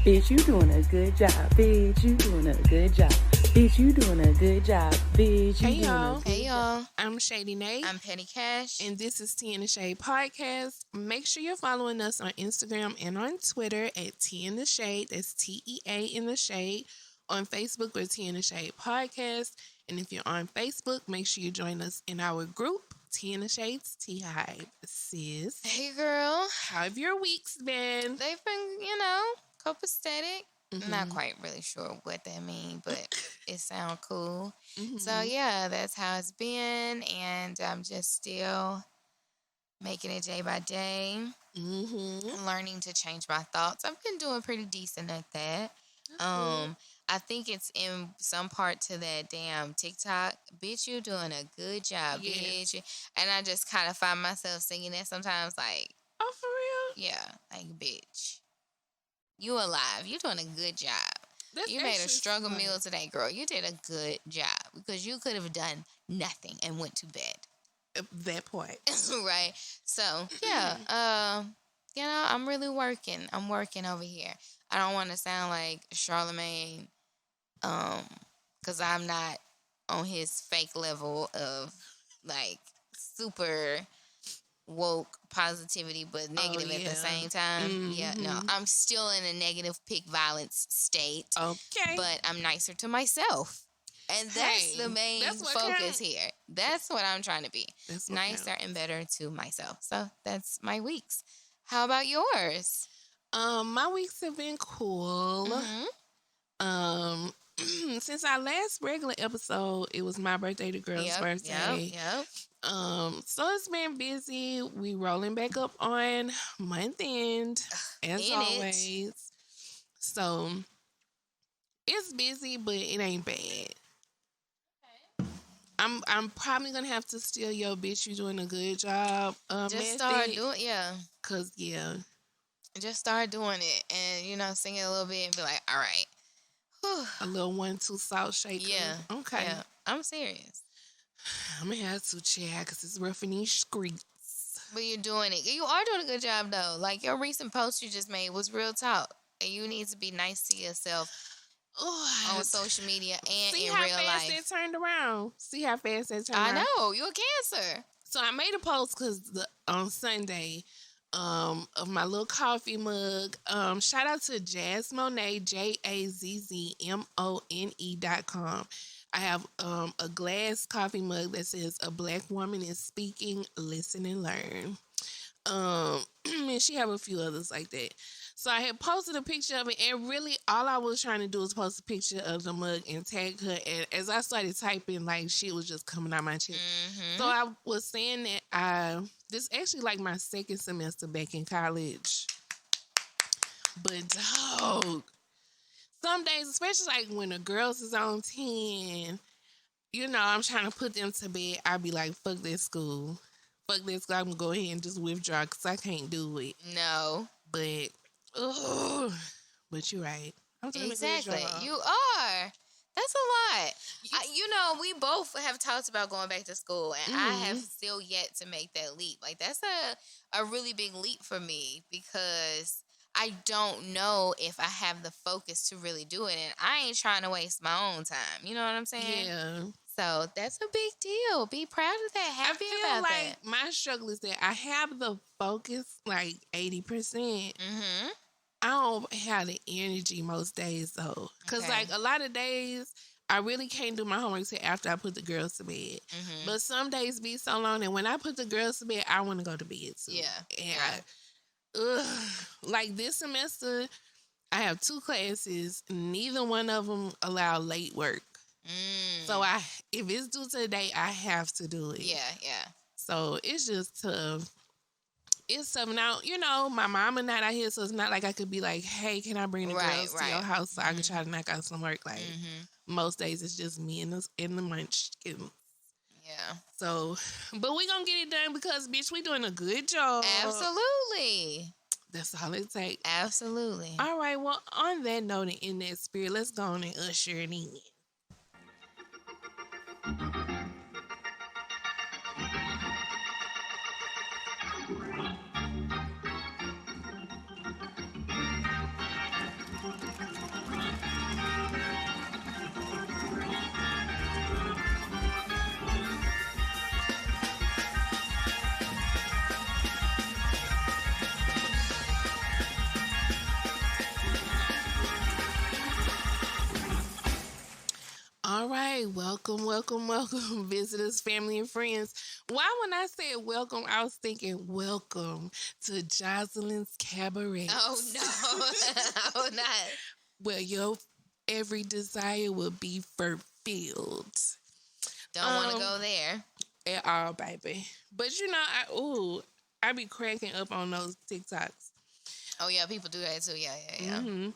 Bitch, you doing a good job. Bitch, you doing a good job. Bitch, you doing a good job. Bitch, you Hey doing y'all. a good Hey y'all, I'm Shady Nate. I'm Petty Cash. And this is Tea in the Shade Podcast. Make sure you're following us on Instagram and on Twitter at Tea in the Shade. That's TEA in the Shade. On Facebook, we're Tea in the Shade Podcast. And if you're on Facebook, make sure you join us in our group, Tea in the Shades Tea Hive. Sis, Hey girl, how have your weeks been? they've been, copacetic. Not quite really sure what that means, but it sounds cool. So yeah, that's how it's been, and I'm just still making it day by day, learning to change my thoughts. I've been doing pretty decent at that. I think it's in some part to that damn TikTok. Bitch, you doing a good job, Yes. bitch. And I just kind of find myself singing that sometimes, like, Oh, for real? yeah, like, bitch, you alive. You doing a good job. That's You made a actually struggle smart. meal today, girl. You did a good job because you could have done nothing and went to bed. That point. Right? So, yeah, I'm really working. I'm working over here. I don't want to sound like Charlemagne, because I'm not on his fake level of, like, super woke positivity, but negative at the same time. Yeah, no, I'm still in a negative pick violence state. Okay. But I'm nicer to myself. And that's Hey, the main that's what focus counts. here. That's what I'm trying to be. That's what Nicer counts. and better to myself. So that's my weeks. How about yours? My weeks have been cool. Since our last regular episode, it was my birthday, the girl's birthday. Yep. So it's been busy. We rolling back up on month end, as In it. always. So it's busy, but it ain't bad. I'm probably gonna have to steal your bitch. You doing a good job. Just start doing, Cause yeah, just start doing it, and sing it a little bit, and be like, all right. Whew. a little 1-2 salt shaker. Yeah. Okay. Yeah, I'm serious. I'm gonna have to check because it's rough in these streets. But you're doing it. You are doing a good job, though. Like, your recent post you just made was real talk. And you need to be nice to yourself on social media and See in how real fast life. it turned around. See how fast that turned around. I know. You're a Cancer. So I made a post because on Sunday of my little coffee mug. Shout out to Jazz Monet, JAZZMONE.com. I have a glass coffee mug that says "A Black Woman is Speaking, Listen and Learn." And she have a few others like that. So I had posted a picture of it, and really all I was trying to do was post a picture of the mug and tag her. And as I started typing, like, shit was just coming out my chest. So I was saying that this actually like my second semester back in college. But dog, some days, especially like when the girls is on 10, I'm trying to put them to bed. I be like, fuck this school. Fuck this school. I'm going to go ahead and just withdraw because I can't do it. No. But you're right. I'm doing Exactly. a good job. You are. That's a lot. We both have talked about going back to school, and I have still yet to make that leap. Like, that's a really big leap for me because I don't know if I have the focus to really do it, and I ain't trying to waste my own time. You know what I'm saying? Yeah. So that's a big deal. Be proud of that. Happy I feel about like that. my struggle is that I have the focus like 80%. I don't have the energy most days though. Because Okay. like a lot of days, I really can't do my homework till after I put the girls to bed. But some days be so long that when I put the girls to bed, I want to go to bed too. Yeah. And like this semester, I have 2 classes. Neither one of them allow late work. So if it's due today, I have to do it. Yeah. So it's just tough. It's tough now. My mama not out here, so it's not like I could be like, hey, can I bring the girls to your house so I can try to knock out some work? Like most days, it's just me and the munchkins. Yeah. So, but we gonna get it done because, bitch, we doing a good job. Absolutely. That's all it takes. Absolutely. All right. Well, on that note and in that spirit, let's go on and usher it in. Okay, welcome, visitors, family, and friends. Why, when I said welcome, I was thinking welcome to Jocelyn's Cabaret. Oh, no. Oh, not. Where your every desire will be fulfilled. Don't want to go there. At all, baby. But I be cracking up on those TikToks. Oh, yeah, people do that too. Yeah. Mm-hmm.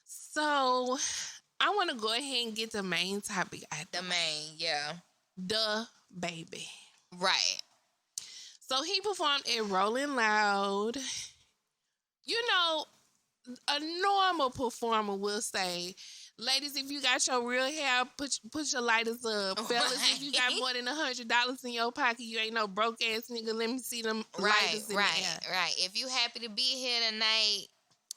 So, I want to go ahead and get the main topic out there. The main, yeah. The baby. Right. So, he performed at Rolling Loud. You know, a normal performer will say, ladies, if you got your real hair, put your lighters up. Fellas, if you got more than $100 in your pocket, you ain't no broke ass nigga. Let me see them lighters in the air. Right. If you happy to be here tonight,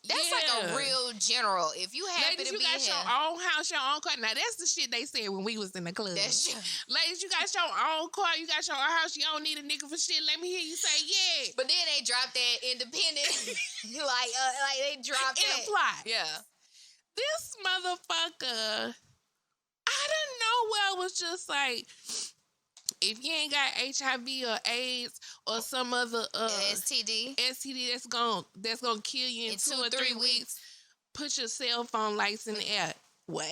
that's like a real general. If you happy ladies, to be you got here, your own house, your own car. Now that's the shit they said when we was in the club. That's true. Ladies, you got your own car, you got your own house. You don't need a nigga for shit. Let me hear you say yeah. But then they dropped that independent, like they dropped in that. a plot. Yeah. This motherfucker, I don't know where it was just like, if you ain't got HIV or AIDS or some other STD that's gonna kill you in 2 or 3 weeks, put your cell phone lights in the air. What?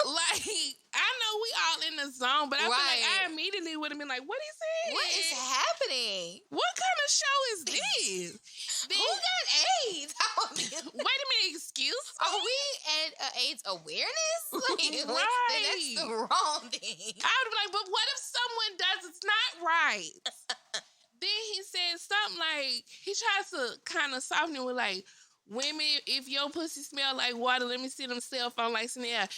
Like, I know we all in the zone, but I feel like I immediately would have been like, what he said? What is happening? What kind of show is this? Who got AIDS? Wait a minute, excuse me? Are we at AIDS awareness? Like, right. That's the wrong thing. I would be like, but what if someone does it's not right? Then he said something like, he tries to kind of soften it with like, women, if your pussy smell like water, let me see them cell phone lights in the air.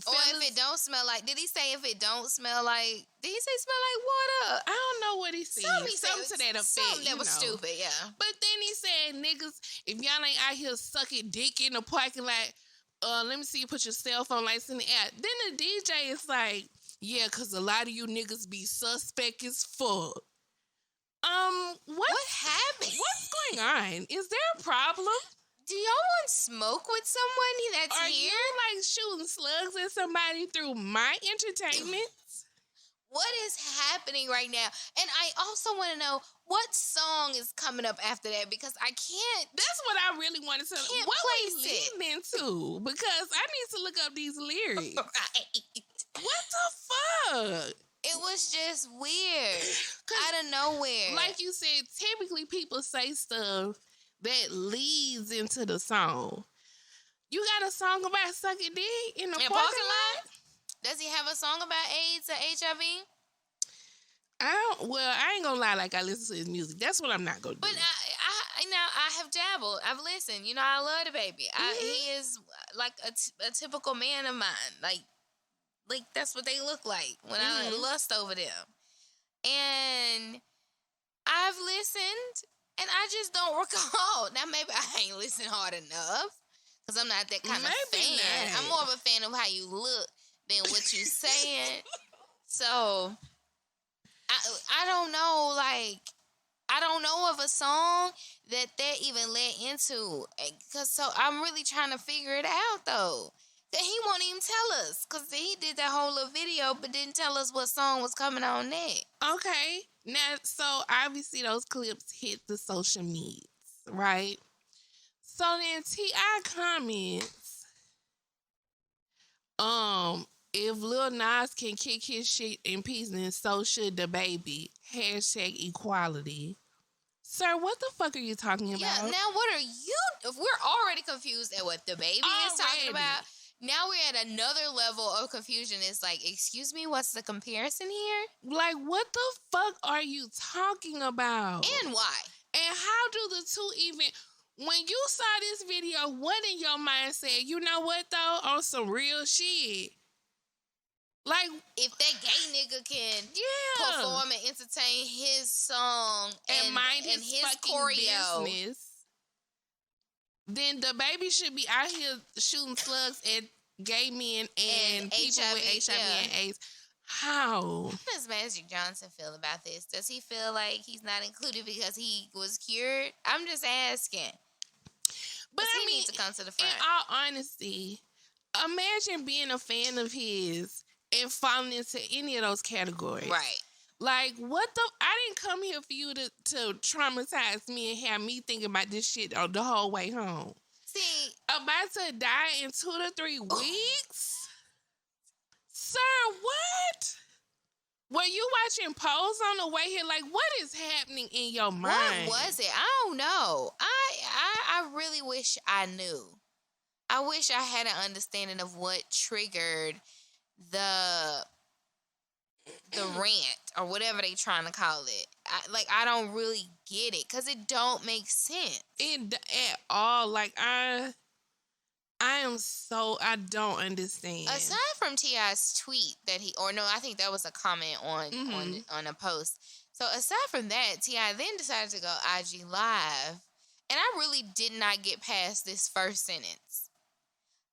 Or if it don't smell like, did he say if it don't smell like, did he say smell like water? I don't know what he said. Something to that effect. Something that was stupid, yeah. But then he said, niggas, if y'all ain't out here sucking dick in the parking lot, let me see you put your cell phone lights in the air. Then the DJ is like, yeah, because a lot of you niggas be suspect as fuck. What happened? What's going on? Is there a problem? Do y'all want smoke with someone that's Are here? you like shooting slugs at somebody through my entertainment? What is happening right now? And I also want to know what song is coming up after that, because I can't. That's what I really wanted to know. What we leading into? Because I need to look up these lyrics. Right. What the fuck? It was just weird. Out of nowhere. Like you said, typically people say stuff that leads into the song. You got a song about sucking dick in the parking lot? Does he have a song about AIDS or HIV? I ain't gonna lie, like I listen to his music. That's what I'm not gonna do. But I have dabbled. I've listened. You know, I love the baby. He is like a typical man of mine. Like that's what they look like when I lust over them. And I've listened. And I just don't recall. Now, maybe I ain't listened hard enough because I'm not that kind of fan. Not. I'm more of a fan of how you look than what you're saying. So, I don't know, like, I don't know of a song that even led into. So, I'm really trying to figure it out, though. That he won't even tell us because he did that whole little video but didn't tell us what song was coming on next. Okay. Now, so obviously those clips hit the social medias, right? So then T.I. comments, if Lil Nas can kick his shit in peace, then so should the baby. #equality. Sir, what the fuck are you talking about? Yeah, now what are you... If we're already confused at what the baby is talking about... Now we're at another level of confusion. It's like, excuse me, what's the comparison here? Like, what the fuck are you talking about? And why? And how do the two even... When you saw this video, what in your mind said, you know what, though? On some real shit. Like... If that gay nigga can perform and entertain his song and mind his choreo business, then the baby should be out here shooting slugs at gay men and people HIV, with HIV and AIDS. How? How does Magic Johnson feel about this? Does he feel like he's not included because he was cured? I'm just asking. But he needs to come to the front. In all honesty, imagine being a fan of his and falling into any of those categories. Right. Like, what the? I didn't come here for you to traumatize me and have me thinking about this shit the whole way home. See, about to die in 2 to 3 weeks? Sir, what? Were you watching Pose on the way here? Like, what is happening in your mind? What was it? I don't know. I really wish I knew. I wish I had an understanding of what triggered the rant or whatever they trying to call it. I don't really get it because it don't make sense. At all. Like, I don't understand. Aside from T.I.'s tweet that I think that was a comment on a post. So aside from that, T.I. then decided to go IG Live, and I really did not get past this first sentence.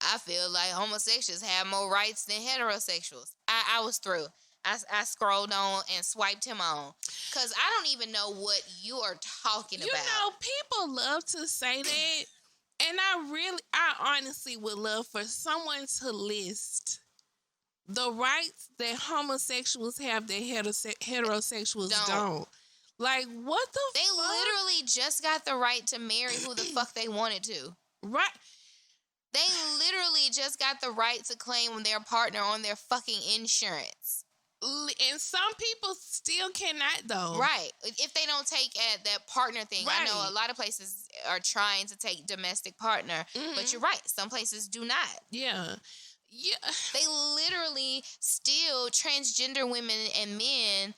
I feel like homosexuals have more rights than heterosexuals. I was through. I scrolled on and swiped him on because I don't even know what you are talking about. You know, people love to say that. And I honestly would love for someone to list the rights that homosexuals have that heterosexuals don't. Like, what the fuck? They literally just got the right to marry who the fuck they wanted to. Right. They literally just got the right to claim their partner on their fucking insurance. And some people still cannot, though. Right. If they don't take that partner thing. Right. I know a lot of places are trying to take domestic partner, but you're right. Some places do not. Yeah. Yeah. They literally still, transgender women and men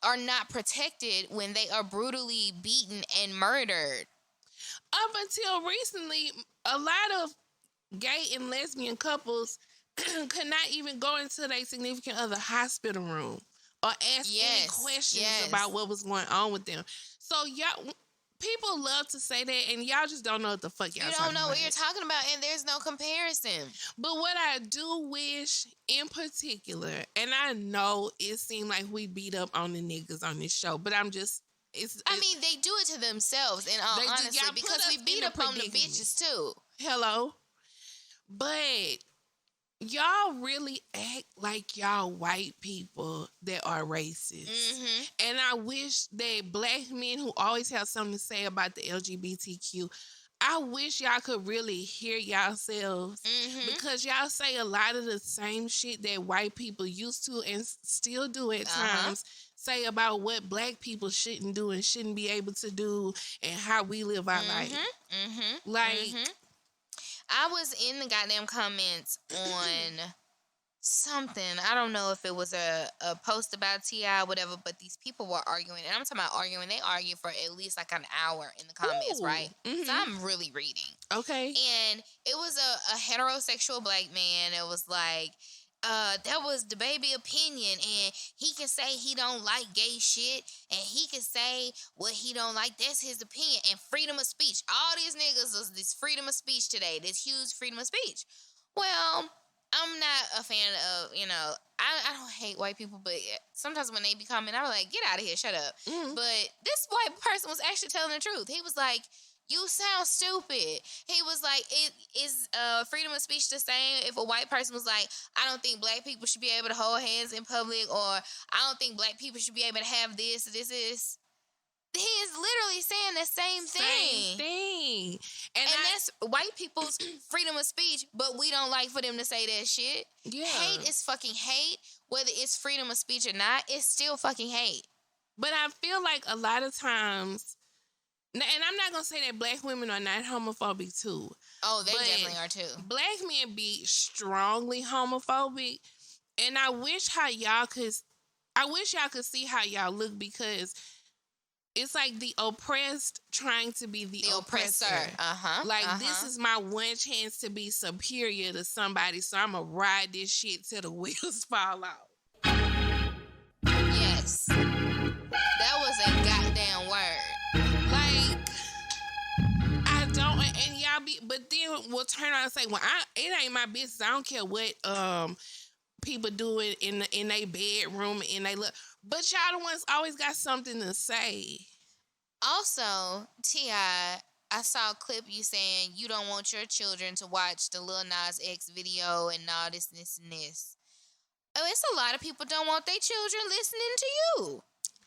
are not protected when they are brutally beaten and murdered. Up until recently, a lot of gay and lesbian couples could not even go into their significant other hospital room or ask any questions about what was going on with them. So y'all, people love to say that, and y'all just don't know what the fuck y'all talking about. You don't know what you're talking about, and there's no comparison. But what I do wish, in particular, and I know it seemed like we beat up on the niggas on this show, but I'm just... I mean, they do it to themselves, in all honesty, because we beat up on the bitches, too. Hello? But... y'all really act like y'all white people that are racist. Mm-hmm. And I wish that black men who always have something to say about the LGBTQ, I wish y'all could really hear yourselves because y'all say a lot of the same shit that white people used to and still do at times. Say about what black people shouldn't do and shouldn't be able to do and how we live our life. I was in the goddamn comments on something. I don't know if it was a post about T.I. or whatever, but these people were arguing. And I'm talking about arguing. They argue for at least like an hour in the comments, right? So I'm really reading. Okay. And it was a heterosexual black man. It was like, that was the baby opinion, and he can say he don't like gay shit, and he can say what he don't like. That's his opinion, and freedom of speech. All these niggas is this freedom of speech today, this huge freedom of speech. Well, I'm not a fan of, I don't hate white people, but sometimes when they be commenting, I'm like, get out of here, shut up. But this white person was actually telling the truth. He was like, you sound stupid. He was like, is freedom of speech the same if a white person was like, I don't think black people should be able to hold hands in public, or I don't think black people should be able to have this. He is literally saying the same thing. And that's white people's freedom of speech, but we don't like for them to say that shit. Yeah. Hate is fucking hate. Whether it's freedom of speech or not, it's still fucking hate. But I feel like a lot of times... and I'm not going to say that black women are not homophobic, too. Oh, they definitely are, too. Black men be strongly homophobic. And I wish y'all could see how y'all look, because it's like the oppressed trying to be the oppressor. This is my one chance to be superior to somebody, so I'm going to ride this shit till the wheels fall off. Yes. That was a goddamn word. I don't, and y'all but then we'll turn around and say, well, it ain't my business. I don't care what people do it in their bedroom and they look. But y'all the ones always got something to say. Also, T.I., I saw a clip you saying you don't want your children to watch the Lil Nas X video and all this, and this. Oh, it's a lot of people don't want their children listening to you.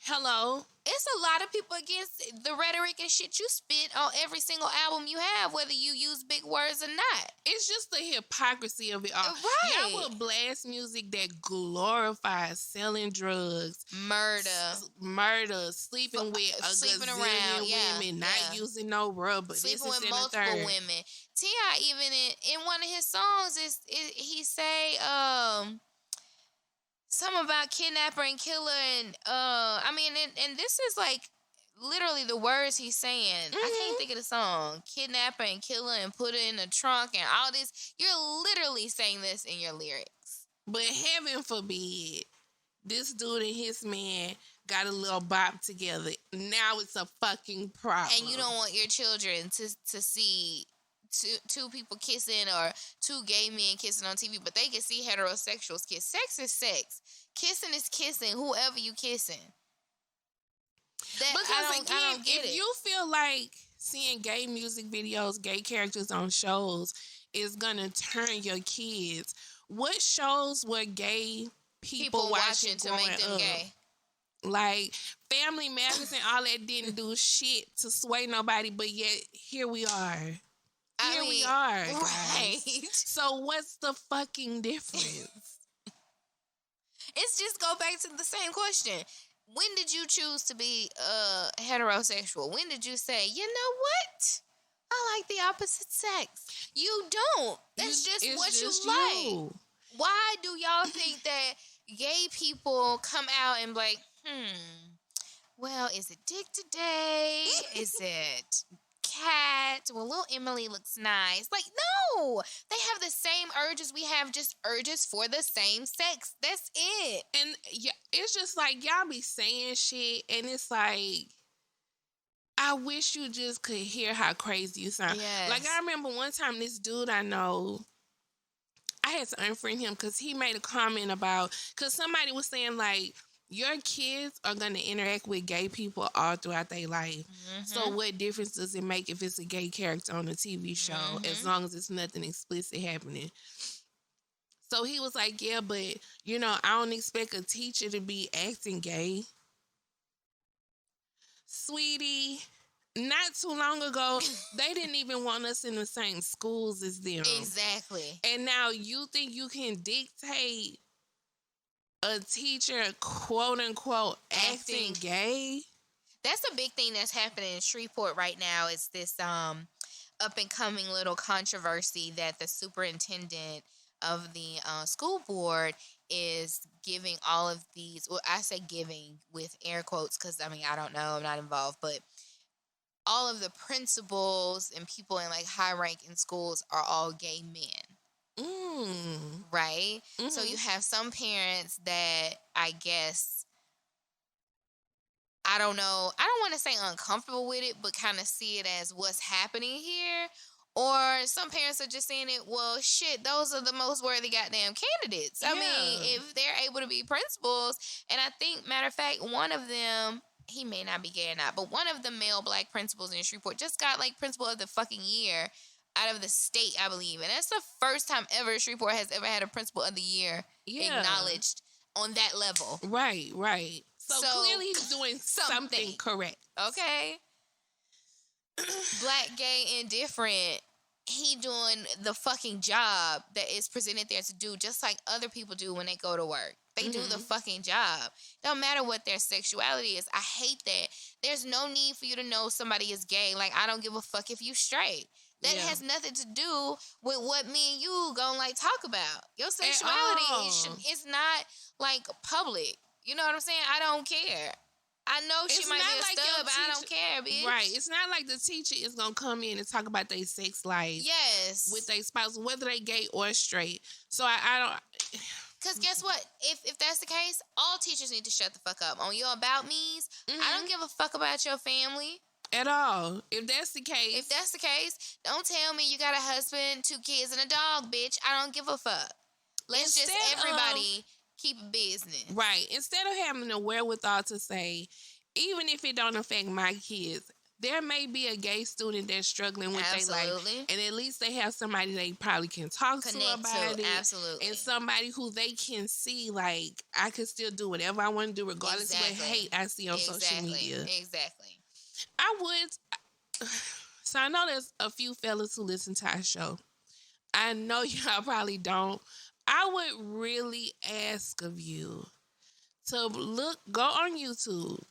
Hello. It's a lot of people against the rhetoric and shit you spit on every single album you have, whether you use big words or not. It's just the hypocrisy of it all. Right. Y'all will blast music that glorifies selling drugs, murder, sleeping with a gazillion women, not using no rubber, sleeping with multiple women. T.I. even in one of his songs he say something about kidnapper and killer, and and this is like literally the words he's saying. I can't think of the song. Kidnapper and killer and put it in the trunk and all this. You're literally saying this in your lyrics. But heaven forbid, this dude and his man got a little bop together. Now it's a fucking problem. And you don't want your children to see two people kissing or two gay men kissing on TV, but they can see heterosexuals kiss. Sex is sex. Kissing is kissing, whoever you kissing. Because I don't get it. You feel like seeing gay music videos, gay characters on shows is gonna turn your kids. What shows were gay people watching to make them gay? Like Family Matters and all that didn't do shit to sway nobody, but yet here we are. We are, guys. Right. So what's the fucking difference? It's just go back to the same question. When did you choose to be heterosexual? When did you say, you know what? I like the opposite sex. You don't. That's just what you like. Why do y'all think that gay people come out and be like, well, is it dick today? Is it cat? Well, little Emily looks nice. Like, no, they have the same urges we have, just urges for the same sex. That's it. And yeah, it's just like y'all be saying shit, and it's like, I wish you just could hear how crazy you sound. Yes. Like, I remember one time this dude I know, I had to unfriend him because he made a comment about, because somebody was saying like, your kids are going to interact with gay people all throughout their life. Mm-hmm. So what difference does it make if it's a gay character on a TV show, as long as it's nothing explicit happening? So he was like, yeah, but, you know, I don't expect a teacher to be acting gay. Sweetie, not too long ago, they didn't even want us in the same schools as them. Exactly. And now you think you can dictate a teacher, quote unquote, acting gay? That's a big thing that's happening in Shreveport right now. Is this up and coming little controversy that the superintendent of the school board is giving all of these. Well, I say giving with air quotes because I don't know, I'm not involved, but all of the principals and people in like high rank in schools are all gay men. Right? Mm-hmm. So you have some parents that I guess, I don't know, I don't want to say uncomfortable with it, but kind of see it as what's happening here. Or some parents are just saying it, well, shit, those are the most worthy goddamn candidates. I mean, if they're able to be principals, and I think, matter of fact, one of them, he may not be gay or not, but one of the male black principals in Shreveport just got like principal of the fucking year out of the state, I believe. And that's the first time ever Shreveport has ever had a principal of the year acknowledged on that level. Right. So clearly he's doing something correct. Okay. Black, gay, indifferent. He doing the fucking job that is presented there to do, just like other people do when they go to work. They do the fucking job. Don't matter what their sexuality is. I hate that. There's no need for you to know somebody is gay. Like, I don't give a fuck if you straight. That has nothing to do with what me and you gonna like talk about. Your sexuality is not like public. You know what I'm saying? I don't care. I know she might be a stud, but I don't care, bitch. Right. It's not like the teacher is gonna come in and talk about their sex life. Yes. With their spouse, whether they gay or straight. So I don't. Because guess what? If that's the case, all teachers need to shut the fuck up. On your about me's, I don't give a fuck about your family. At all. If that's the case. Don't tell me you got a husband, 2 kids, and a dog, bitch. I don't give a fuck. Let's just everybody keep a business. Right. Instead of having the wherewithal to say, even if it don't affect my kids, there may be a gay student that's struggling with their life, and at least they have somebody they probably can talk to about it. Absolutely. And somebody who they can see, like, I can still do whatever I want to do, regardless of what hate I see on social media. Exactly. I would. So I know there's a few fellas who listen to our show. I know y'all probably don't. I would really ask of you to go on YouTube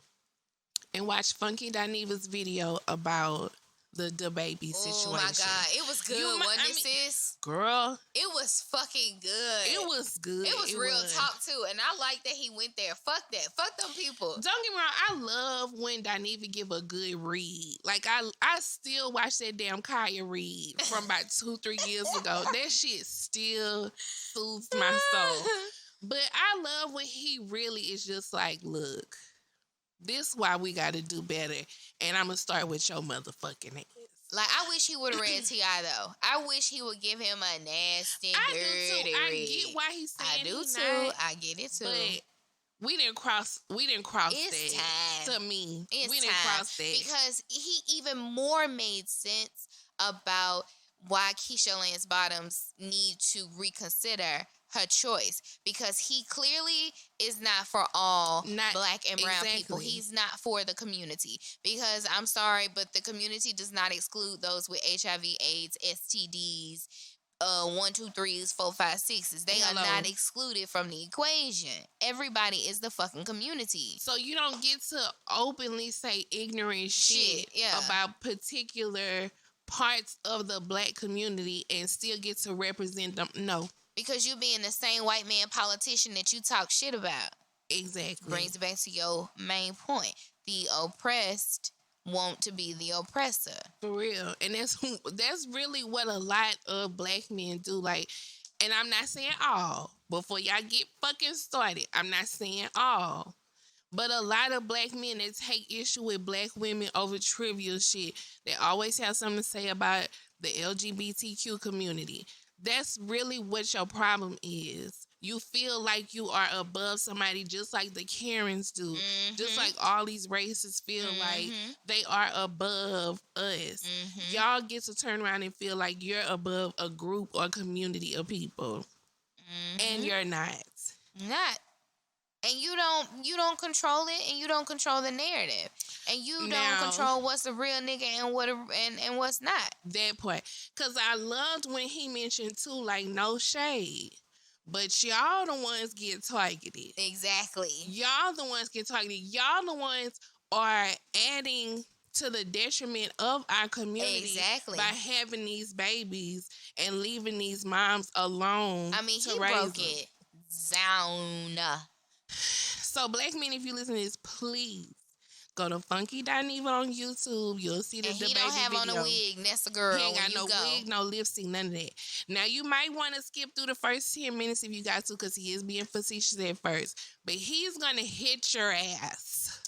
and watch Funky Dineva's video about the baby situation. Oh my God, it was good, wasn't it, sis? Girl, it was fucking good. It was good. It was real talk too, and I like that he went there. Fuck that. Fuck them people. Don't get me wrong. I love when Dineva give a good read. Like I still watch that damn Kaya read from about 2-3 years ago. That shit still soothes my soul. But I love when he really is just like, look, this why we got to do better, and I'm gonna start with your motherfucking ass. Like, I wish he would have read T.I. though. I wish he would give him a nasty, dirty read. I get why he's saying I do too. Not, I get it too. But we didn't cross it's that. Time. To me, it's we didn't cross that because he even more made sense about why Keisha Lance Bottoms need to reconsider her choice, because he clearly is not for all black and brown people. He's not for the community, because I'm sorry, but the community does not exclude those with HIV, AIDS, STDs, 1, 2, 3s, 4, 5, 6s. They are not excluded from the equation. Everybody is the fucking community. So you don't get to openly say ignorant shit about particular parts of the black community and still get to represent them. No. Because you being the same white man politician that you talk shit about. Exactly. Brings it back to your main point. The oppressed want to be the oppressor. For real. And that's really what a lot of black men do. Like, and I'm not saying all. Before y'all get fucking started, I'm not saying all. But a lot of black men that take issue with black women over trivial shit, they always have something to say about the LGBTQ community. That's really what your problem is. You feel like you are above somebody, just like the Karens do. Mm-hmm. Just like all these races feel like they are above us. Mm-hmm. Y'all get to turn around and feel like you're above a group or community of people. Mm-hmm. And you're not. Not. And you don't control it, and you don't control the narrative. And you don't control what's a real nigga and what's not. That part. Because I loved when he mentioned, too, like, no shade. But y'all the ones get targeted. Exactly. Y'all the ones get targeted. Y'all the ones are adding to the detriment of our community. Exactly. By having these babies and leaving these moms alone. I mean, he broke it down. So, black men, if you listen to this, please go to Funky Dineva on YouTube. You'll see the baby video. He don't have on a wig. That's a girl. He ain't got no wig, no lipstick, none of that. Now, you might want to skip through the first 10 minutes if you got to, because he is being facetious at first. But he's going to hit your ass.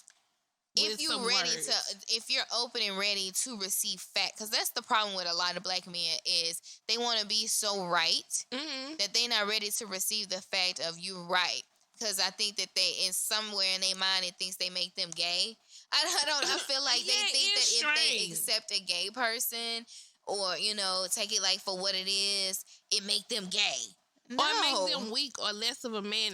If you're open and ready to receive fact, because that's the problem with a lot of black men is they want to be so right that they're not ready to receive the fact of you right. Because I think that they, in somewhere in their mind, it thinks they make them gay. I feel like they think that strange. If they accept a gay person or, take it like for what it is, it make them gay. No. Or make them weak or less of a man.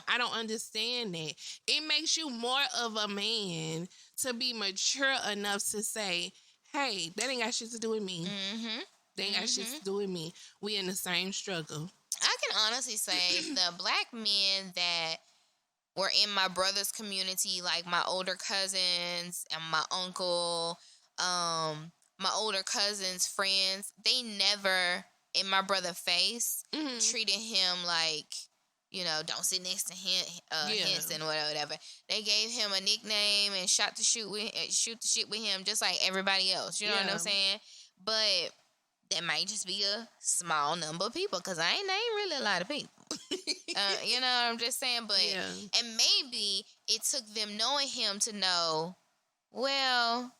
I don't understand that. It makes you more of a man to be mature enough to say, hey, that ain't got shit to do with me. Mm-hmm. That ain't got shit to do with me. We in the same struggle. I can honestly say the black men that were in my brother's community, like my older cousins and my uncle, my older cousins' friends, they never, in my brother's face, treated him like, don't sit next to him, Henson or whatever. They gave him a nickname and shoot the shit with him just like everybody else. You know what I'm saying? But that might just be a small number of people, because I ain't really a lot of people. You know what I'm just saying? But and maybe it took them knowing him to know, well,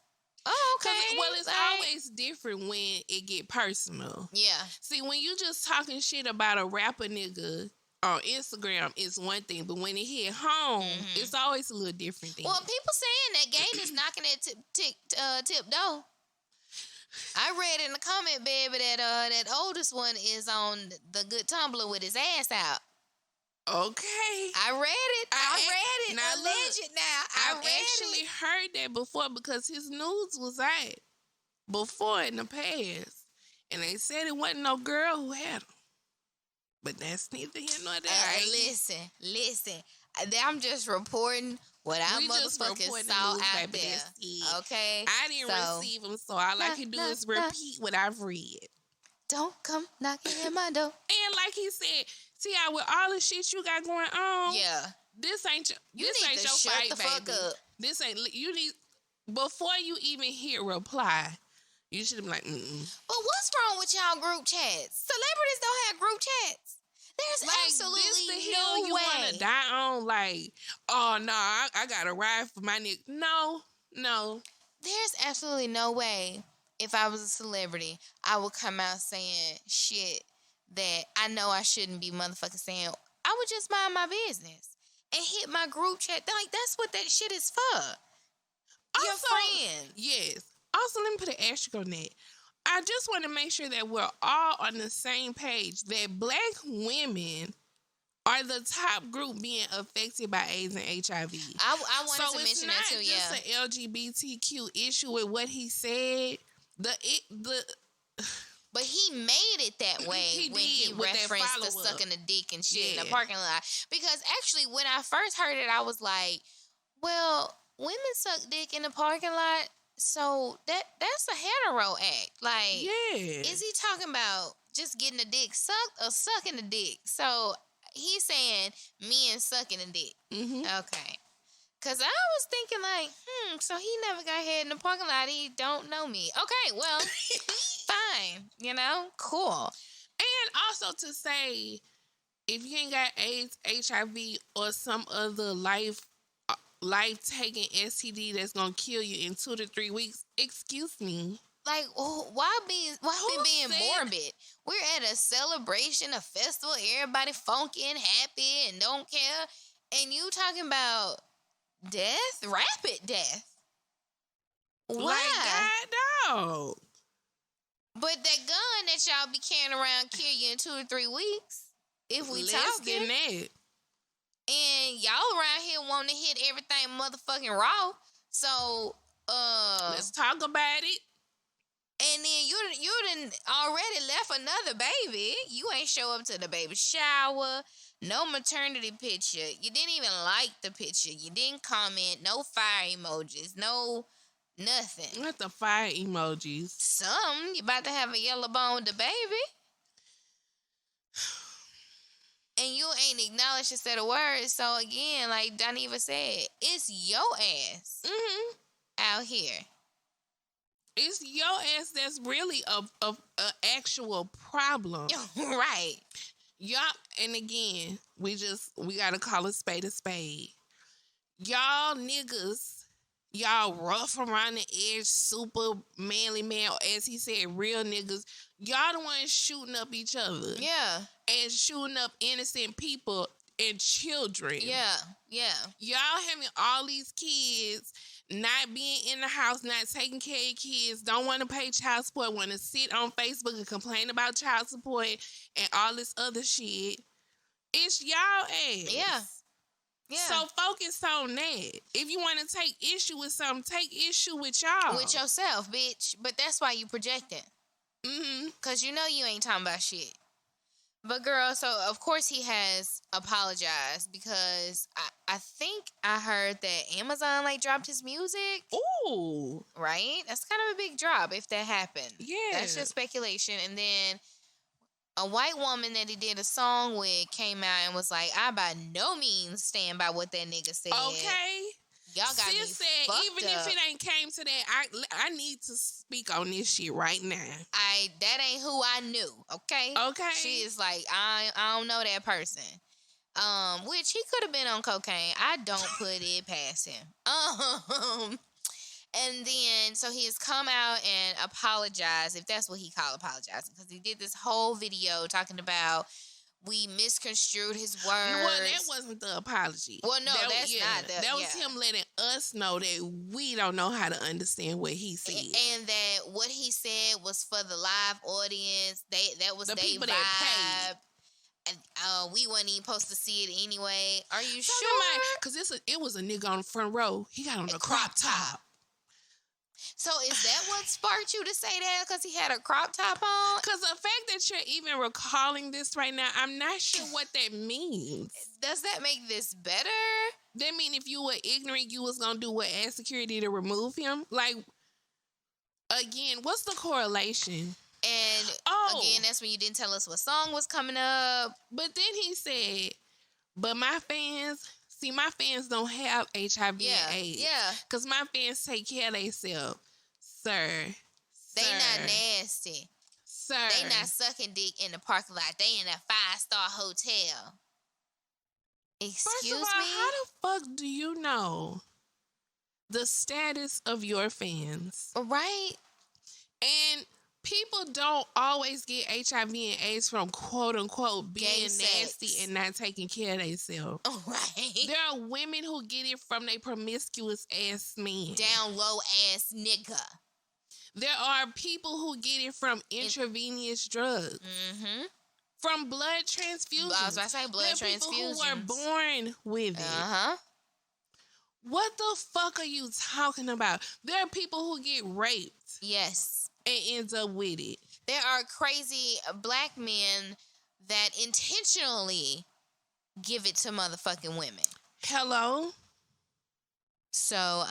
okay. Well, it's always different when it get personal. Yeah. See, when you just talking shit about a rapper nigga, on Instagram, it's one thing, but when it hit home, it's always a little different thing. Well, people saying that Gabe is knocking at tip door. I read in the comment, baby, that oldest one is on the good Tumblr with his ass out. Okay. I read it. I read it. Now Alleged now. I've actually heard that before because his news was out before in the past. And they said it wasn't no girl who had him. But that's neither here nor there. Listen. I'm just reporting what I motherfucking saw out there. Okay? I didn't receive them, so all I can do is repeat what I've read. Don't come knocking at my door. And like he said, see how with all the shit you got going on, this ain't your shut fight, the fuck baby. up. This ain't you need before you even hit reply. You should be like, But what's wrong with y'all group chats? Celebrities don't have group chats. There's absolutely this the no hill you way. want to die on. Like, oh no, I gotta ride for my nigga. No. There's absolutely no way. If I was a celebrity, I would come out saying shit that I know I shouldn't be motherfucking saying. I would just mind my business and hit my group chat. Like, that's what that shit is for. Your friends. Yes. Also, let me put an asterisk on that. I just want to make sure that we're all on the same page, that Black women are the top group being affected by AIDS and HIV. I wanted to mention that too, yeah. So it's not just an LGBTQ issue with what he said. But he made it that way he referenced the sucking the dick and shit in the parking lot. Because actually, when I first heard it, I was like, well, women suck dick in the parking lot, so that's a hetero act. Like, is he talking about just getting the dick sucked or sucking the dick? So he's saying men sucking the dick. Okay. Because I was thinking like, so he never got head in the parking lot. He don't know me. Okay, well, fine. Cool. And also to say, if you ain't got AIDS, HIV, or some other life-taking STD that's going to kill you in 2 to 3 weeks, excuse me. Like, why being morbid? We're at a celebration, a festival, everybody funky and happy and don't care. And you talking about death? Rapid death. Why? Like, God, dog. But that gun that y'all be carrying around kill you in 2 or 3 weeks. If we Less talking. than that. And y'all around here wanting to hit everything motherfucking raw. So, let's talk about it. And then you done already left another baby. You ain't show up to the baby shower. No maternity picture. You didn't even like the picture. You didn't comment. No fire emojis. No nothing. What the fire emojis? You about to have a yellow bone with the baby. And you ain't acknowledged a set of words. So again, like Doniva said, it's your ass out here. It's your ass that's really a actual problem. Right. Y'all, and again, we gotta call a spade a spade. Y'all niggas, y'all rough around the edge, super manly man, or as he said, real niggas. Y'all the ones shooting up each other. Yeah. And shooting up innocent people and children. Yeah. Y'all having all these kids, not being in the house, not taking care of your kids, don't want to pay child support, want to sit on Facebook and complain about child support and all this other shit. It's y'all ass. Yeah. So focus on that. If you want to take issue with something, take issue with y'all. With yourself, bitch. But that's why you projecting. Because you know you ain't talking about shit. But girl, so of course he has apologized because I think I heard that Amazon dropped his music. Ooh. Right? That's kind of a big drop if that happened. Yeah. That's just speculation. And then a white woman that he did a song with came out and was like, I by no means stand by what that nigga said. Okay. Y'all got Sis me said, fucked even up. if it ain't came to that, I need to speak on this shit right now. That ain't who I knew, okay? Okay. She is like, I don't know that person. Which he could have been on cocaine. I don't put it past him. And then, so he has come out and apologized, if that's what he called apologizing, because he did this whole video talking about we misconstrued his words. Well, that wasn't the apology. Well, no, that's not the... That was him letting us know that we don't know how to understand what he said. And that what he said was for the live audience. That was the their people vibe. That paid. And we wasn't even supposed to see it anyway. Are you sure? Because it was a nigga on the front row. He got on a crop top. So is that what sparked you to say that? Because he had a crop top on? Because the fact that you're even recalling this right now, I'm not sure what that means. Does that make this better? That mean if you were ignorant, you was going to do what? Ask security to remove him? Like, again, what's the correlation? And again, that's when you didn't tell us what song was coming up. But then he said, but my fans don't have HIV and AIDS. Yeah. Because my fans take care of themselves. Sir. They not nasty. Sir. They not sucking dick in the parking lot. They in a 5-star hotel. Excuse me? First of all, how the fuck do you know the status of your fans? Right. And people don't always get HIV and AIDS from quote unquote being nasty and not taking care of themselves. Right. There are women who get it from their promiscuous ass men. Down low ass nigga. There are people who get it from intravenous drugs. Mm-hmm. From blood transfusions. I was about to say blood transfusions. People who were born with it. Uh-huh. What the fuck are you talking about? There are people who get raped. Yes. And ends up with it. There are crazy black men that intentionally give it to motherfucking women. Hello? So,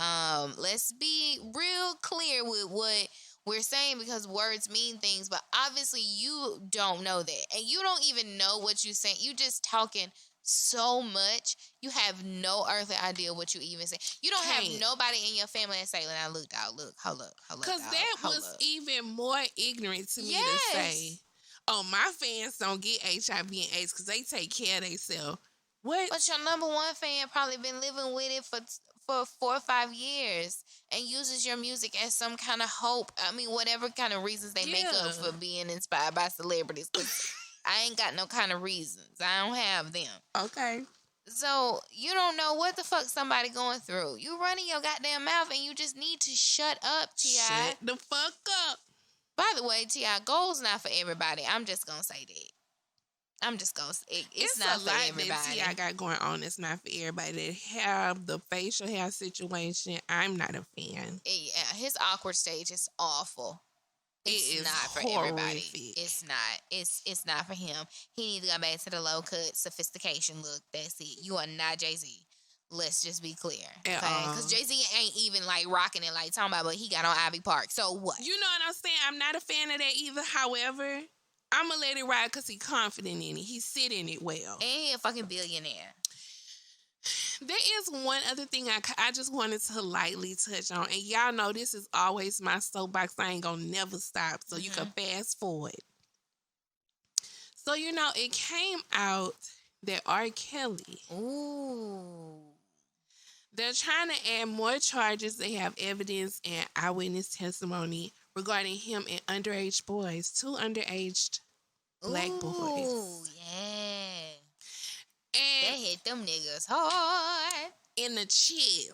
let's be real clear with what we're saying because words mean things, but obviously you don't know that. And you don't even know what you're saying. You just talking so much. You have no earthly idea what you even say. You don't have nobody in your family that say, now look, dog, look, hold up. Because that was even more ignorant to me to say, oh, my fans don't get HIV and AIDS because they take care of themselves. What? But your number one fan probably been living with it for 4 or 5 years and uses your music as some kind of hope. I mean, whatever kind of reasons they make up for being inspired by celebrities. I ain't got no kind of reasons. I don't have them. Okay. So, you don't know what the fuck somebody going through. You running your goddamn mouth and you just need to shut up, T.I. Shut the fuck up. By the way, T.I., goals not for everybody. I'm just going to say that. I'm just going to say it's not for everybody. That T.I. got going on. It's not for everybody that have the facial hair situation. I'm not a fan. Yeah, his awkward stage is awful. It's not for horrific. Everybody. It's not. It's not for him. He needs to go back to the low cut sophistication look. That's it. You are not Jay-Z. Let's just be clear. Okay? Because Jay-Z ain't even like rocking it like talking about, but he got on Ivy Park. So what? You know what I'm saying? I'm not a fan of that either. However, I'm going to let it ride because he's confident in it. He's sitting it well. And he a fucking billionaire. There is one other thing I just wanted to lightly touch on. And y'all know this is always my soapbox. I ain't going to never stop. So you can fast forward. So, you know, it came out that R. Kelly. Ooh. They're trying to add more charges. They have evidence and eyewitness testimony regarding him and underage boys. 2 underage black boys. Ooh, yeah. And they hit them niggas hard. In the chest.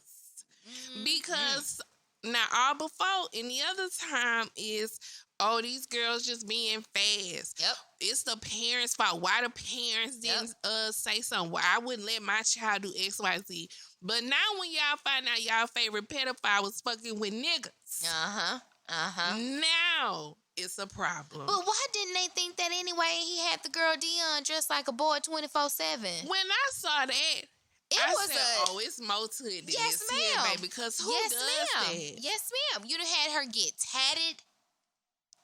Because now all before and the other time is, oh, these girls just being fast. Yep. It's the parents' fault. Why the parents didn't say something? Why I wouldn't let my child do X, Y, Z. But now when y'all find out y'all favorite pedophile was fucking with niggas. Now it's a problem. But why didn't they think that anyway? He had the girl Dion dressed like a boy 24/7. When I saw that, I said, oh, it's more to it than yes, this ma'am. here, baby. Because who does that? Yes, ma'am. You done had her get tatted,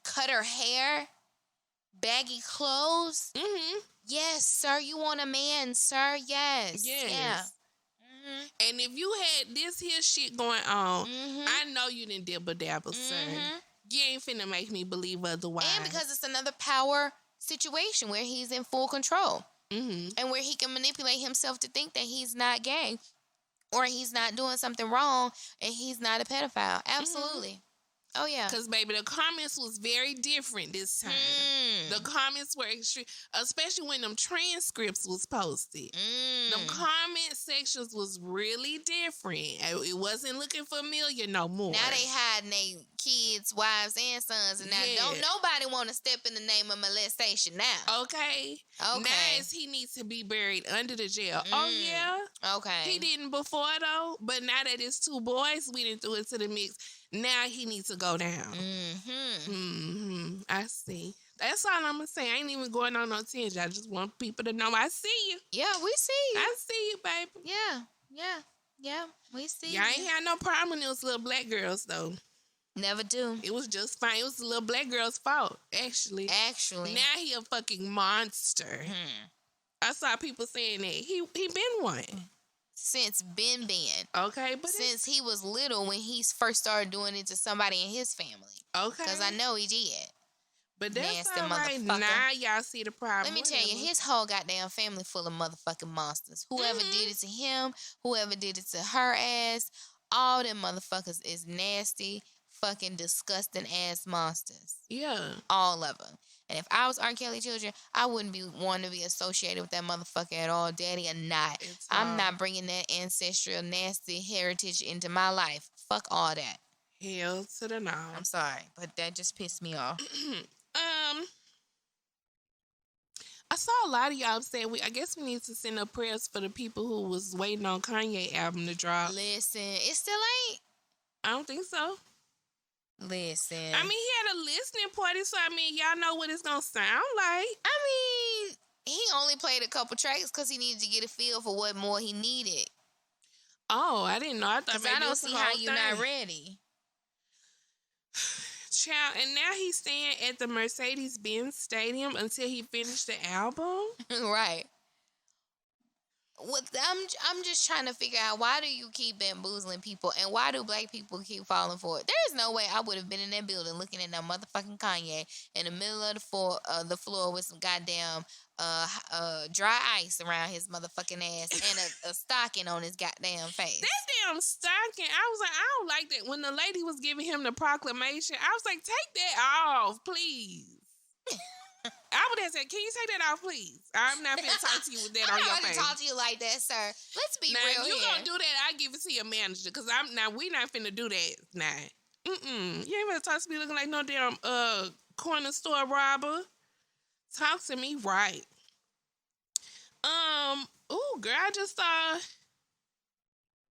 cut her hair, baggy clothes. Yes, sir. You want a man, sir? Yes. Yeah. And if you had this here shit going on, I know you didn't dibble-dabble, sir. You ain't finna make me believe otherwise. And because it's another power situation where he's in full control. And where he can manipulate himself to think that he's not gay or he's not doing something wrong and he's not a pedophile. Absolutely. Oh, yeah. Because, baby, the comments was very different this time. The comments were extreme, especially when them transcripts was posted. Them comment sections was really different. It wasn't looking familiar no more. Now they hiding their kids, wives, and sons, and now don't nobody want to step in the name of molestation now. Okay. Now he needs to be buried under the jail. Oh yeah. Okay. He didn't before though, but now that his 2 boys went into it to the mix, now he needs to go down. I see. That's all I'm gonna say. I ain't even going on no tangent. I just want people to know I see you. Yeah, we see you. I see you, baby. Yeah. We see you. I ain't had no problem with those little black girls though. Never do. It was just fine. It was the little black girl's fault, actually. Now he a fucking monster. I saw people saying that he been one. Since Ben. Okay, but since he was little when he first started doing it to somebody in his family. Okay. Because I know he did. But that's nasty all right. Now y'all see the problem. Let me tell you, his whole goddamn family full of motherfucking monsters. Whoever did it to him, whoever did it to her ass, all them motherfuckers is nasty, fucking disgusting ass monsters. Yeah. All of them. And if I was R. Kelly children, I wouldn't be wanting to be associated with that motherfucker at all, daddy or not. I'm not bringing that ancestral nasty heritage into my life. Fuck all that. Hell to the no. I'm sorry, but that just pissed me off. I saw a lot of y'all saying I guess we need to send up prayers for the people who was waiting on Kanye album to drop. Listen, it still ain't. I don't think so. Listen. I mean, he had a listening party, so I mean, y'all know what it's gonna sound like. I mean, he only played a couple tracks because he needed to get a feel for what more he needed. Oh, I didn't know. I thought maybe I don't see how you're not ready. Child, and now he's staying at the Mercedes-Benz Stadium until he finished the album. Right. I'm just trying to figure out, why do you keep bamboozling people, and why do black people keep falling for it? There is no way I would have been in that building looking at that motherfucking Kanye in the middle of the floor with some goddamn dry ice around his motherfucking ass and a stocking on his goddamn face. That damn stocking, I was like, I don't like that. When the lady was giving him the proclamation, I was like, take that off, please. I would have said, can you take that off, please? I'm not finna talk to you with that on your face. I'm not gonna talk to you like that, sir. Let's be now, real if you here. gonna do that, I give it to your manager, because we not finna do that now. You ain't finna talk to me looking like no damn corner store robber. Talk to me right. Girl, I just saw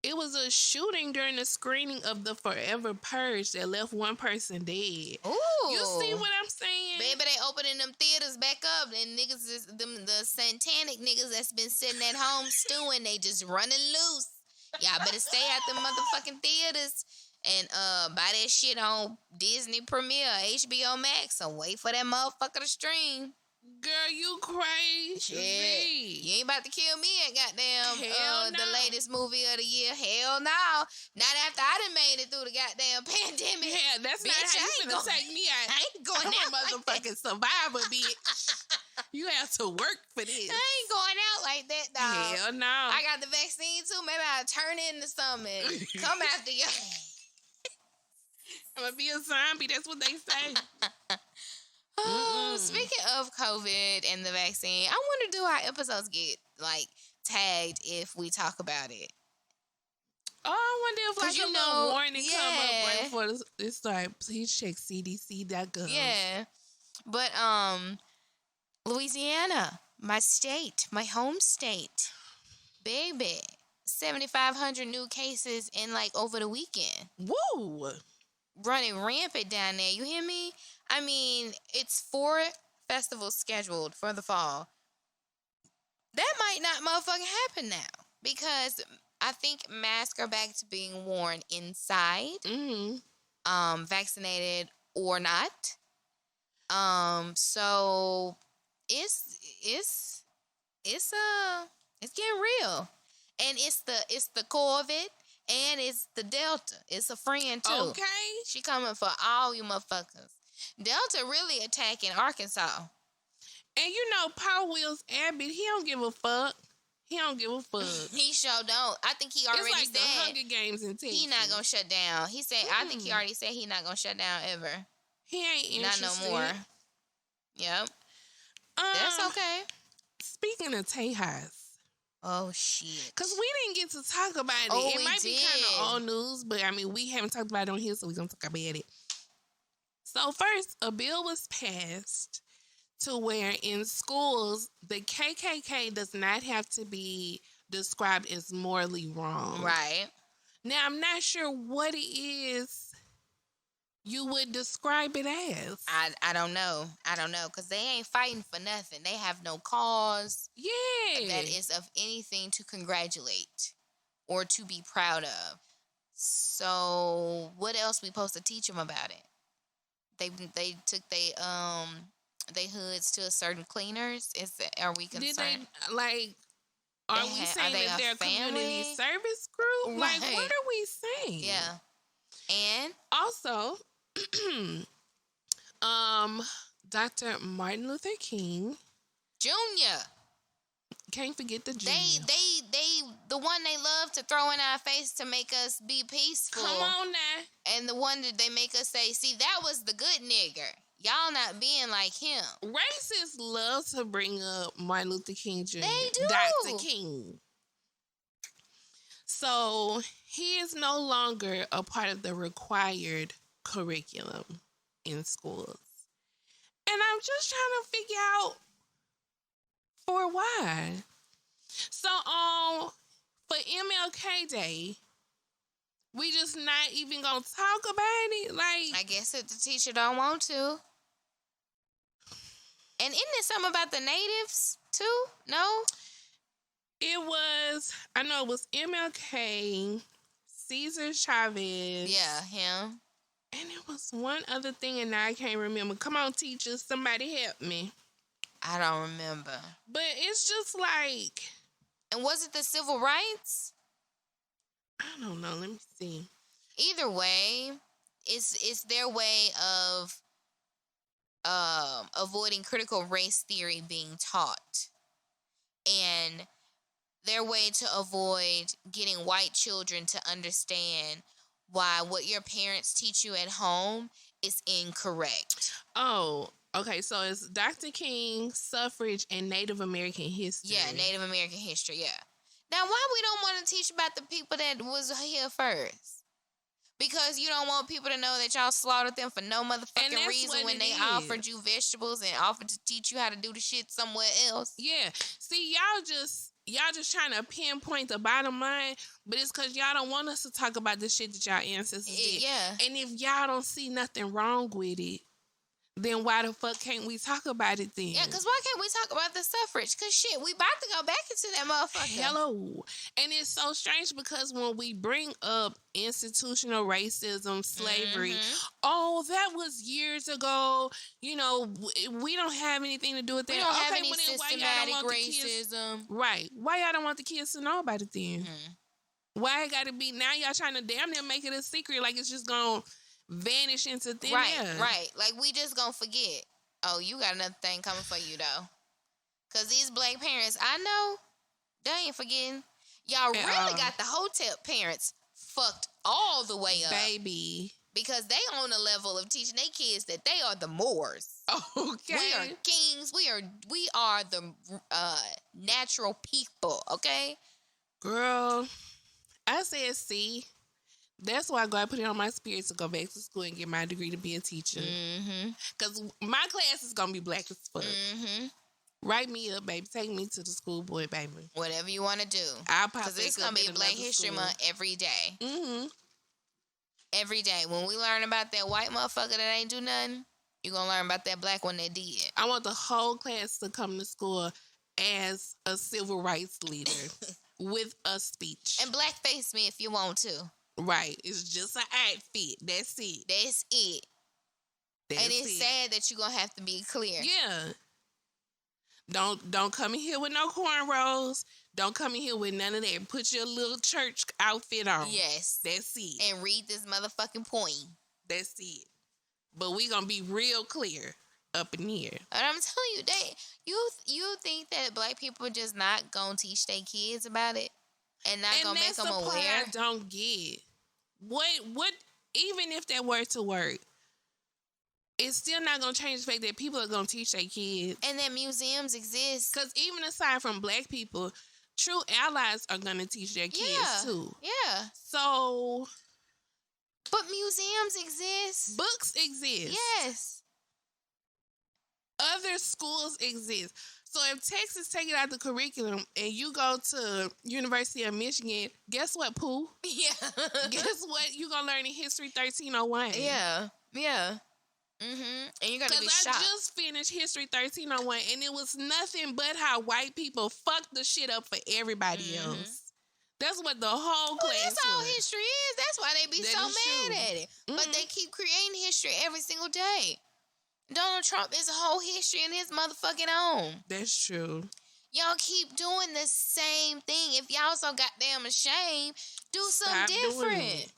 it was a shooting during the screening of the Forever Purge that left one person dead. Ooh. You see what I'm saying? Baby, they opening them theaters back up, and niggas, the satanic niggas that's been sitting at home stewing, they just running loose. Y'all better stay at the motherfucking theaters and buy that shit on Disney Premiere, HBO Max, and wait for that motherfucker to stream. Girl, you crazy. Shit. You ain't about to kill me at goddamn no. the latest movie of the year. Hell no. Not after I done made it through the goddamn pandemic. Yeah, that's bitch, not how you finna take me out. I ain't going I'm out a motherfucking survivor, bitch. You have to work for this. I ain't going out like that, dog. Hell no. I got the vaccine too. Maybe I'll turn into something and come after you. I'm gonna be a zombie. That's what they say. Speaking of COVID and the vaccine, I wonder, do our episodes get tagged if we talk about it? Oh, I wonder if a little warning come up right before it starts. Please check cdc.gov. Yeah, but Louisiana, my state, my home state, baby, 7,500 new cases in over the weekend. Woo! Running rampant down there. You hear me? I mean, it's 4 festivals scheduled for the fall. That might not motherfucking happen now, because I think masks are back to being worn inside, vaccinated or not. So it's getting real, and it's the COVID. And it's the Delta. It's a friend, too. Okay. She coming for all you motherfuckers. Delta really attacking Arkansas. And Paul Wills Abbott, he don't give a fuck. He don't give a fuck. He sure don't. I think he already it's like said the Hunger Games in Texas. He not gonna shut down. He said, I think he already said he not gonna shut down ever. He ain't interested. Not no more. Yep. That's okay. Speaking of Tejas. Oh, shit. Because we didn't get to talk about it. Oh, it we might be kind did. of old news, but I mean, we haven't talked about it on here, so we're going to talk about it. So first, a bill was passed to where in schools, the KKK does not have to be described as morally wrong. Right. Now, I'm not sure what it is you would describe it as. I don't know. I don't know. Because they ain't fighting for nothing. They have no cause Yeah. that is of anything to congratulate or to be proud of. So what else we supposed to teach them about it? They took they hoods to a certain cleaners. Are we concerned? Did they, like, are we saying that they're a community family? service group? Like, Right. what are we saying? Yeah. And Also, Dr. Martin Luther King. Junior. Can't forget the junior. The one they love to throw in our face to make us be peaceful. Come on now. And the one that they make us say, see, that was the good nigger. Y'all not being like him. Racists love to bring up Martin Luther King Jr. They do. Dr. King. So he is no longer a part of the required curriculum in schools. And I'm just trying to figure out for why. So for MLK Day, we just not even gonna talk about it. Like, I guess if the teacher don't want to. And isn't it something about the natives too? No? it was, I know it was MLK, Cesar Chavez. Yeah, him. And it was one other thing, and now I can't remember. Come on, teachers, somebody help me. I don't remember. But it's just like, And was it the civil rights? I don't know. Let me see. Either way, it's their way of avoiding critical race theory being taught, and their way to avoid getting white children to understand why what your parents teach you at home is incorrect. Oh, okay. So it's Dr. King, suffrage, and Native American history. Yeah, Native American history, yeah. Now, why we don't want to teach about the people that was here first? Because you don't want people to know that y'all slaughtered them for no motherfucking reason when they offered you vegetables and offered to teach you how to do the shit somewhere else. Yeah. See, y'all just trying to pinpoint the bottom line, but it's because y'all don't want us to talk about the shit that y'all ancestors did. Yeah. And if y'all don't see nothing wrong with it, then why the fuck can't we talk about it then? Yeah, because why can't we talk about the suffrage? Because shit, we about to go back into that motherfucker. Hello. And it's so strange because when we bring up institutional racism, slavery, oh, that was years ago. You know, we don't have anything to do with that. We don't have any well, then why y'all systematic don't want the kids, racism. right. Why y'all don't want the kids to know about it then? Why it got to be, now y'all trying to damn near make it a secret like it's just going to vanish into thin air. Right. Like, we just gonna forget. Oh, you got another thing coming for you, though. Because these black parents, I know, they ain't forgetting. Y'all really got the hotel parents fucked all the way up. Baby. Because they on a level of teaching their kids that they are the Moors. Okay. We are kings. We are the natural people, okay? Girl, I said, see, that's why God put it on my spirit to go back to school and get my degree to be a teacher. Because my class is going to be black as fuck. Write me up, baby. Take me to the school, boy, baby. Whatever you want to do. I'll pop Because it's going to be Black History Month every day. Every day. When we learn about that white motherfucker that ain't do nothing, you're going to learn about that black one that did. I want the whole class to come to school as a civil rights leader with a speech. And blackface me if you want to. Right. It's just an outfit. That's it. That's it. And it's sad that you're going to have to be clear. Yeah. Don't come in here with no cornrows. Don't come in here with none of that. Put your little church outfit on. Yes. That's it. And read this motherfucking poem. That's it. But we gonna be real clear up in here. And I'm telling you, you think that black people just not gonna teach their kids about it? And not gonna make them aware? I don't get. What even if that were to work, it's still not gonna change the fact that people are gonna teach their kids. And that museums exist. Because even aside from black people, true allies are gonna teach their kids too. Yeah. So, but museums exist. Books exist. Yes. Other schools exist. So if Texas take it out the curriculum and you go to University of Michigan, guess what, Pooh? Yeah. Guess what? You gonna learn in History 1301. Yeah. Yeah. Mm-hmm. And you're gonna be shocked. Because I just finished History 1301 and it was nothing but how white people fucked the shit up for everybody else. That's what the whole class that's all was. history is. That's why they be so mad at it. But they keep creating history every single day. Donald Trump is a whole history in his motherfucking own. That's true. Y'all keep doing the same thing. If y'all so goddamn ashamed, do something different.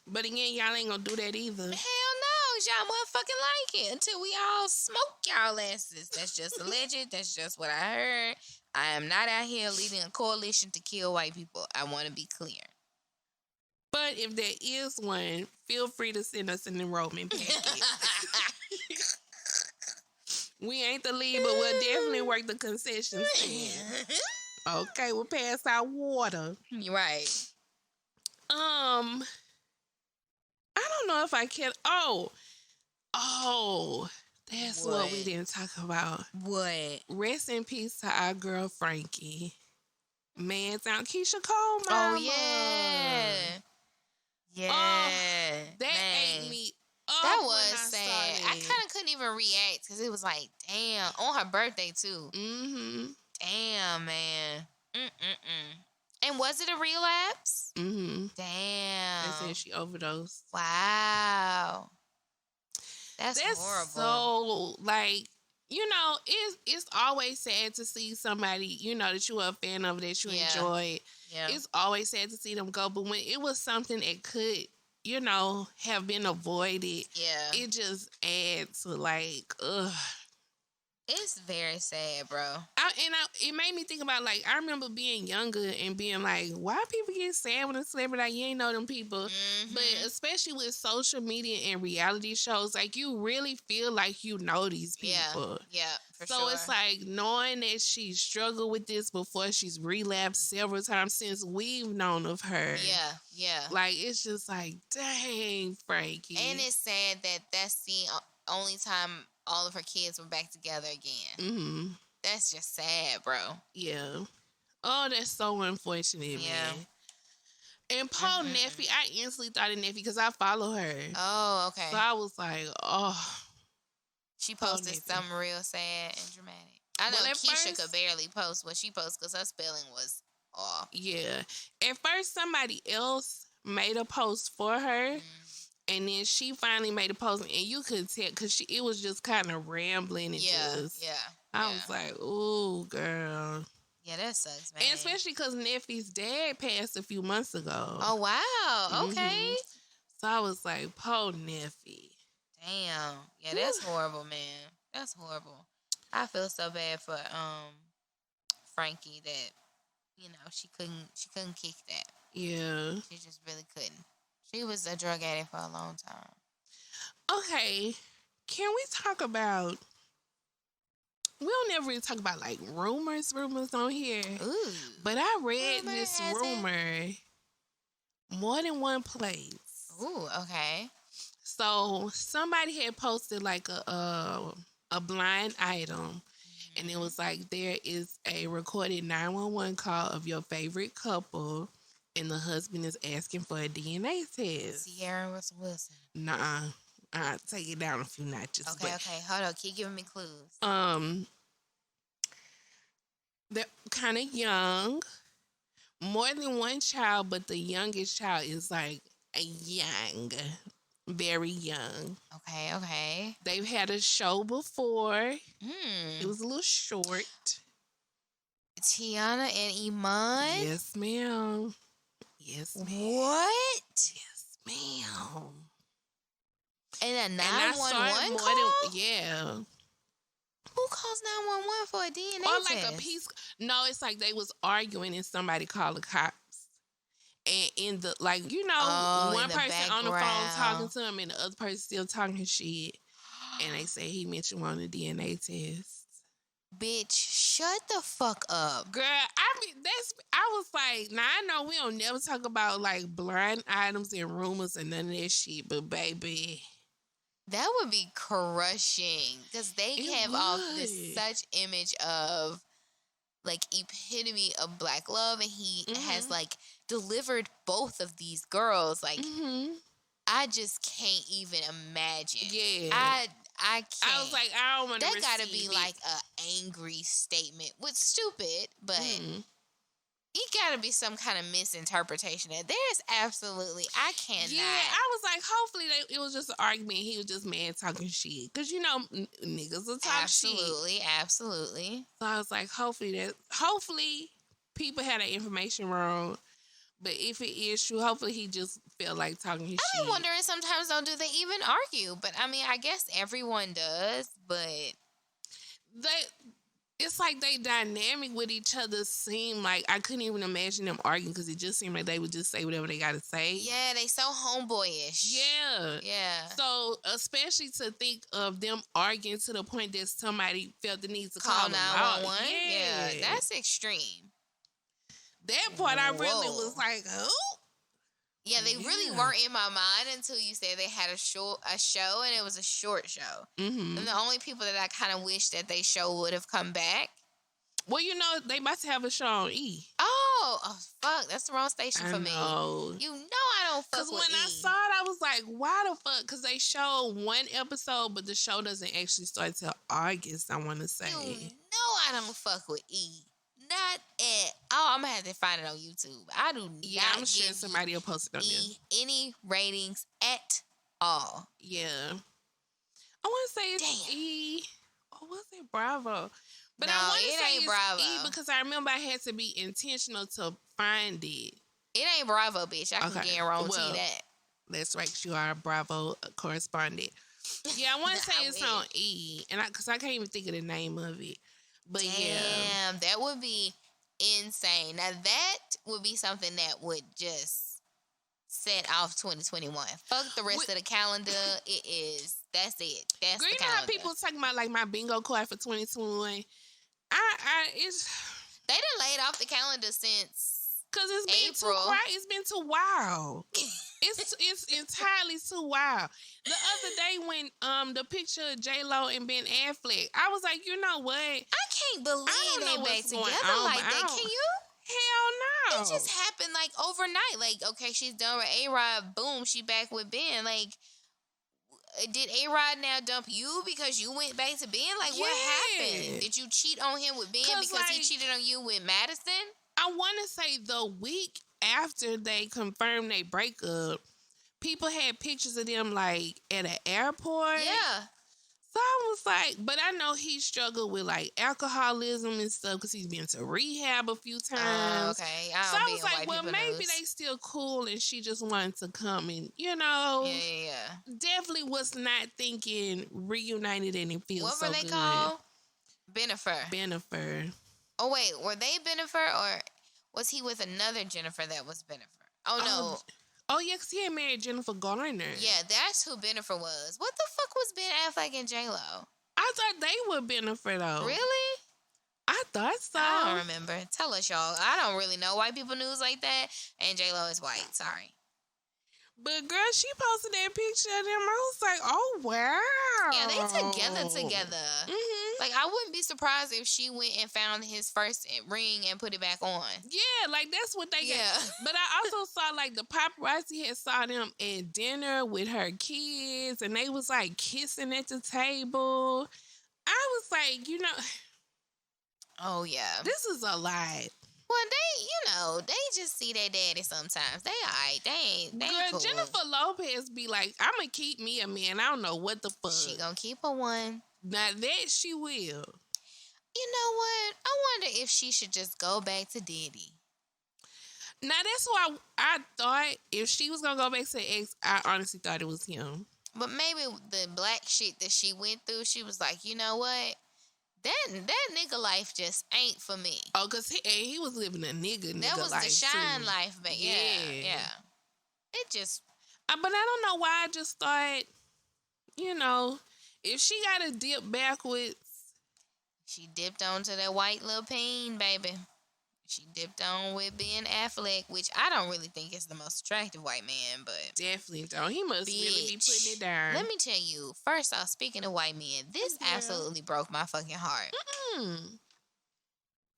But again, y'all ain't gonna do that either. Hell no. Y'all motherfucking like it until we all smoke y'all asses. That's just alleged. That's just what I heard. I am not out here leading a coalition to kill white people. I want to be clear. But if there is one, feel free to send us an enrollment packet. We ain't the lead, but we'll definitely work the concession stand. Okay, we'll pass out water. You're right. I don't know if I can. Oh, that's what we didn't talk about. What? Rest in peace to our girl Frankie. Man down, Keisha Cole, mama. Oh yeah, yeah. That ate me up. That was sad. I kind of couldn't even react because it was like, damn, on her birthday too. Mm-hmm. Damn, man. And was it a relapse? Mm-hmm. Damn. They said she overdosed. Wow. That's horrible. So, like, you know, it's always sad to see somebody, you know, that you were a fan of, that you enjoyed. Yeah. It's always sad to see them go. But when it was something that could, you know, have been avoided, it just adds to, like, ugh. It's very sad, bro. It made me think about, like, I remember being younger and being like, why people get sad when a celebrity, like, you ain't know them people. Mm-hmm. But especially with social media and reality shows, like, you really feel like you know these people. Yeah, for sure. So it's like knowing that she struggled with this before she's relapsed several times since we've known of her. Yeah. Like, it's just like, dang, Frankie. And it's sad that that's the only time all of her kids were back together again. Mm-hmm. That's just sad, bro. Yeah. Oh, that's so unfortunate, man. And Paul Neffy, I instantly thought of Neffy because I follow her. Oh, okay. So I was like, oh. She posted something real sad and dramatic. I know Keisha could barely post what she posted because her spelling was off. Yeah. At first, somebody else made a post for her. And then she finally made a post, and you could tell because it was just kind of rambling. I was like, "Ooh, girl." Yeah, that sucks, man. And especially because Neffy's dad passed a few months ago. Oh wow! Okay. So I was like, "Po Neffy." Damn. Yeah, that's horrible, man. That's horrible. I feel so bad for Frankie that she couldn't kick that. Yeah. She just really couldn't. She was a drug addict for a long time. Okay. Can we talk about... We don't never really talk about, like, rumors on here. Ooh. But I read this rumor more than one place. Ooh, okay. So, somebody had posted, like, a blind item. And it was like, there is a recorded 911 call of your favorite couple. And the husband is asking for a DNA test. Sierra Russell Wilson. Nah, I'll take it down a few notches. Okay. Hold on. Keep giving me clues. They're kind of young. More than one child, but the youngest child is like very young. Okay. They've had a show before. It was a little short. Tiana and Iman? Yes, ma'am. Yes, ma'am. What? Yes, ma'am. And a 911 call? Yeah. Who calls 911 for a DNA or test? like a piece. No, it's like they was arguing and somebody called the cops. And in the, like, one person on the phone talking to him and the other person still talking shit. And they say he mentioned one of the DNA tests. Bitch, shut the fuck up. Girl, I was like, now I know we don't never talk about like blind items and rumors and none of that shit, but baby, that would be crushing because they have off this such image of like epitome of black love, and he has like delivered both of these girls. Like, I just can't even imagine. Yeah, I can't. I was like, I don't want to. That gotta be like a angry statement. What's stupid, but it gotta be some kind of misinterpretation. There's absolutely, I cannot. Yeah, I was like, hopefully it was just an argument. He was just mad talking shit. Because, you know, niggas will talk shit. Absolutely. So I was like, hopefully people had that information wrong. But if it is true, hopefully he just felt like talking his shit. I'm wondering sometimes, though, do they even argue? But, I mean, I guess everyone does, but... It's like they dynamic with each other seem like I couldn't even imagine them arguing because it just seemed like they would just say whatever they got to say. Yeah, they so homeboyish. Yeah. So especially to think of them arguing to the point that somebody felt the need to call 911. Yeah, that's extreme. That part I really was like, oh. Yeah, they really weren't in my mind until you said they had a show, and it was a short show. And the only people that I kind of wish that they show would have come back. Well, you know, they must have a show on E. Oh, fuck. That's the wrong station for me. You know I don't fuck with E. Because when I saw it, I was like, why the fuck? Because they showed one episode, but the show doesn't actually start till August, I want to say. You know I don't fuck with E. Not at I'm gonna have to find it on YouTube. I do not. I'm sure somebody will post it on there. Any ratings at all. Yeah. I want to say it's E. Or was it Bravo? But no, I want to say it's Bravo. E because I remember I had to be intentional to find it. It ain't Bravo, bitch. I can guarantee that. That's right, 'cause you are a Bravo correspondent. Yeah, I want to say it's on E, and because I can't even think of the name of it. But damn, that would be insane. Now that would be something that would just set off 2021. Fuck the rest of the calendar. It is. That's it. That's girl, the calendar. You know how people talking about like my bingo card for 2021? They done laid off the calendar since. Cause it's been too wild. It's entirely too wild. The other day when the picture of J-Lo and Ben Affleck, I was like, you know what? I can't believe they back together like that. Can you? Hell no. It just happened like overnight. Like, okay, she's done with A-Rod. Boom, she back with Ben. Like, did A-Rod now dump you because you went back to Ben? Like, what happened? Did you cheat on him with Ben because he cheated on you with Madison? I want to say the week after they confirmed their breakup, people had pictures of them like at an airport. Yeah. So I was like, but I know he struggled with like alcoholism and stuff because he's been to rehab a few times. Okay. So I was like, well, maybe they still cool and she just wanted to come and, you know. Yeah. Definitely was not thinking reunited and it feels so good. What were they called? Benifer. Oh, wait. Were they Benifer or was he with another Jennifer that was Benifer? Oh, no. Oh, yeah, because he had married Jennifer Garner. Yeah, that's who Benifer was. What the fuck was Ben Affleck and J-Lo? I thought they were Benifer, though. Really? I thought so. I don't remember. Tell us, y'all. I don't really know white people news like that, and J-Lo is white. Sorry. But, girl, she posted that picture of them. I was like, oh, wow. Yeah, they together. Like, I wouldn't be surprised if she went and found his first ring and put it back on. Yeah, like, that's what they got. But I also saw, like, the paparazzi had saw them at dinner with her kids, and they was, like, kissing at the table. I was like, you know. Oh, yeah. This is a lot. Well, they just see their daddy sometimes. They all right. They ain't cool. Jennifer Lopez be like, I'm going to keep me a man. I don't know what the fuck. She going to keep her one. Now that she will. You know what? I wonder if she should just go back to Diddy. Now, that's why I thought if she was going to go back to the ex, I honestly thought it was him. But maybe the black shit that she went through, she was like, you know what? That nigga life just ain't for me. Oh, because he was living a nigga life. That was the shine too. life, but yeah. It just... But I don't know why I just thought, you know, If she got to dip backwards, She dipped onto that white little peen, baby. She dipped on with Ben Affleck, which I don't really think is the most attractive white man, but definitely don't. He must really be putting it down. Let me tell you, first off, speaking of white men, this absolutely broke my fucking heart.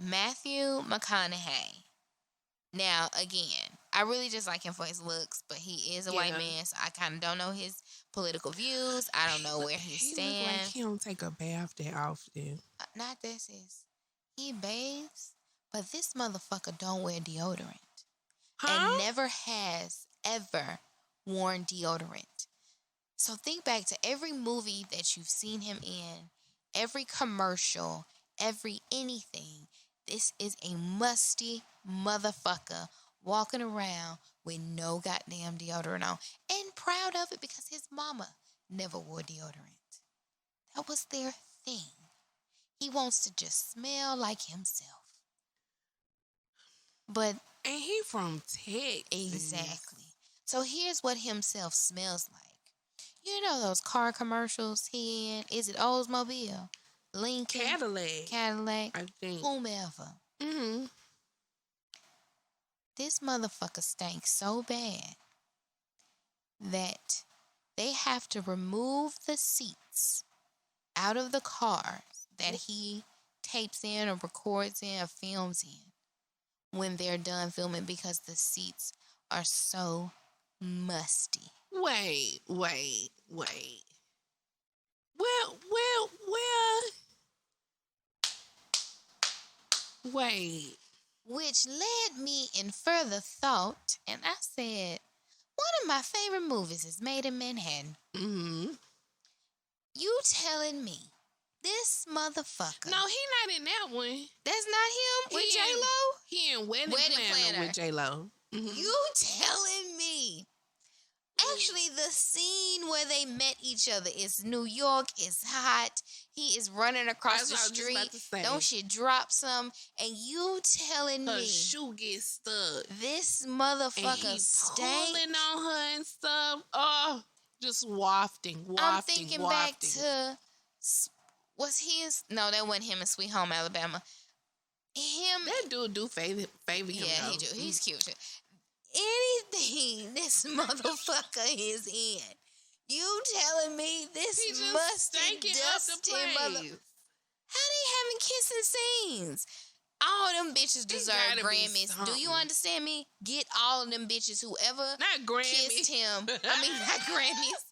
Matthew McConaughey. Now, again, I really just like him for his looks, but he is a white man, so I kind of don't know his political views. I don't know where he stands. He look like he don't take a bath that often. Not this is. He bathes, but this motherfucker don't wear deodorant. And never has ever worn deodorant. So think back to every movie that you've seen him in, every commercial, every anything. This is a musty motherfucker walking around with no goddamn deodorant on. And proud of it because his mama never wore deodorant. That was their thing. He wants to just smell like himself. But and he from Texas. Exactly. So here's what himself smells like. You know those car commercials he in? Is it Oldsmobile? Lincoln? Cadillac? I think. Whomever. Mm-hmm. This motherfucker stinks so bad that they have to remove the seats out of the cars that he tapes in or records in or films in when they're done filming because the seats are so musty. Wait. Well. Wait. Which led me in further thought, and I said, one of my favorite movies is Made in Manhattan. Mm-hmm. You telling me this motherfucker... No, he not in that one. That's not him with J-Lo? He in Wedding Planner with J-Lo. Mm-hmm. You telling me? Actually, the scene where they met each other is New York, is hot. He is running across the street. Don't shit drop some. And you telling me her shoe gets stuck. This motherfucker stank. Pulling on her and stuff. Oh, just wafting. I'm thinking back to... Was his... No, that wasn't him in Sweet Home Alabama. That dude do favor him. Yeah, though. He do. He's cute too. Anything this motherfucker is in, you telling me this musty, dusty mother... How they having kissing scenes? All them bitches deserve Grammys. Do you understand me? Get all of them bitches, whoever not Grammys. Kissed him. I mean, not Grammys,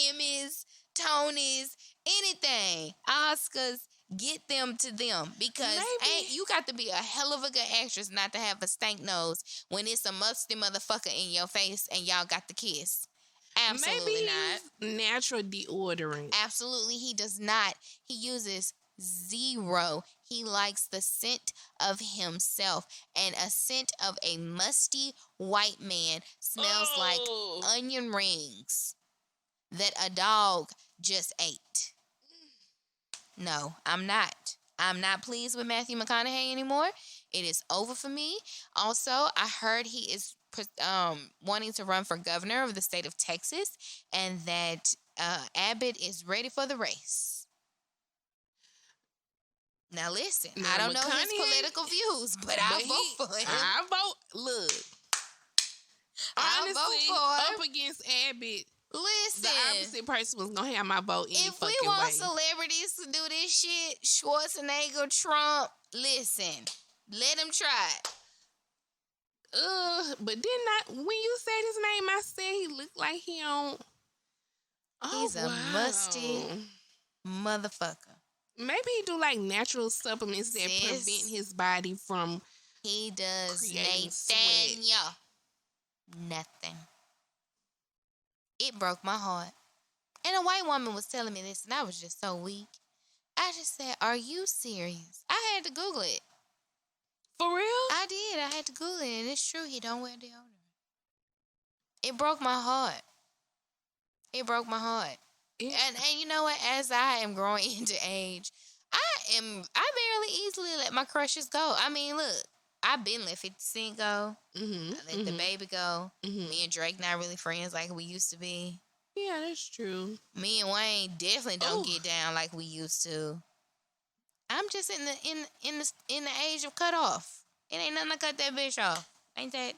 Emmys, Tonys, anything, Oscars. Get them to them because you got to be a hell of a good actress not to have a stank nose when it's a musty motherfucker in your face and y'all got the kiss. Absolutely not. Natural deodorant. Absolutely, he does not. He uses zero. He likes the scent of himself, and a scent of a musty white man smells like onion rings that a dog just ate. No, I'm not. I'm not pleased with Matthew McConaughey anymore. It is over for me. Also, I heard he is wanting to run for governor of the state of Texas and that Abbott is ready for the race. Now, listen, I don't know his political views, but I'll vote for him. I vote, look. Honestly, up against Abbott. Listen, the opposite person was gonna have my vote any fucking way. If we want celebrities to do this shit, Schwarzenegger, Trump, listen, let them try it. But when you said his name, I said he looked like he don't. He's a musty motherfucker. Maybe he do like natural supplements that prevent his body from. He does Nathaniel. Nothing. It broke my heart. And a white woman was telling me this, and I was just so weak. I just said, are you serious? I had to Google it. For real? I did. I had to Google it, and it's true. He don't wear deodorant. It broke my heart. It broke my heart. Yeah. And you know what? As I am growing into age, I barely easily let my crushes go. I mean, look. I've been let 50 Cent go. I let the baby go. Me and Drake not really friends like we used to be. Yeah, that's true. Me and Wayne definitely don't Ooh. get down like we used to. I'm just in the age of cut off. It ain't nothing to cut that bitch off. Ain't that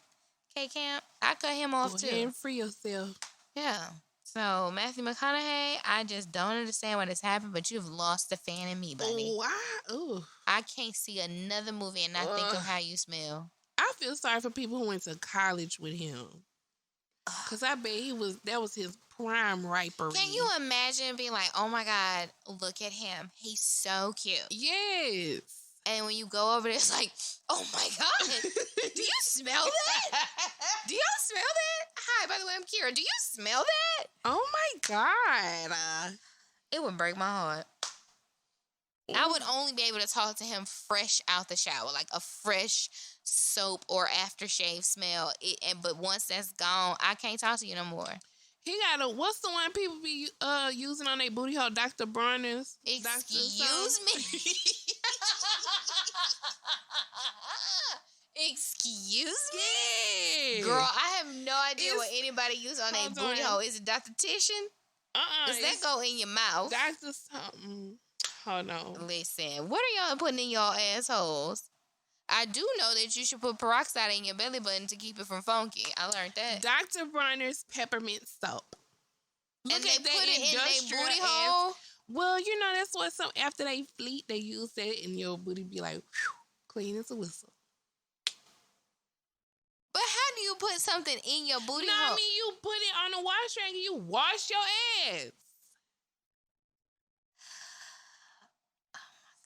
K-Camp? I cut him off Go too. ahead and free yourself. Yeah. So Matthew McConaughey, I just don't understand what has happened, but you've lost the fan in me, buddy. Why? Ooh. I can't see another movie and not think of how you smell. I feel sorry for people who went to college with him. Cause I bet that was his prime ripery. Can you imagine being like, oh my God, look at him. He's so cute. Yes. And when you go over there, it's like, oh my God, do you smell that? Do y'all smell that? Hi, by the way, I'm Kira. Do you smell that? Oh my God. It would break my heart. I would only be able to talk to him fresh out the shower, like a fresh soap or aftershave smell. But once that's gone, I can't talk to you no more. He got what's the one people be using on their booty hole? Dr. Bronner's. Excuse me? Excuse me? Yeah. Girl, I have no idea what anybody use on their booty hole. Is it Dr. Titian? Does that go in your mouth? Dr. something. Hold on. Listen, what are y'all putting in y'all assholes? I do know that you should put peroxide in your belly button to keep it from funky. I learned that. Dr. Bronner's peppermint soap. Look and they put it in their booty hole? Well, you know, that's what after they fleet, they use that and your booty be like, whew, clean as a whistle. But how do you put something in your booty hole? I mean, you put it on the wash rag and you wash your ass.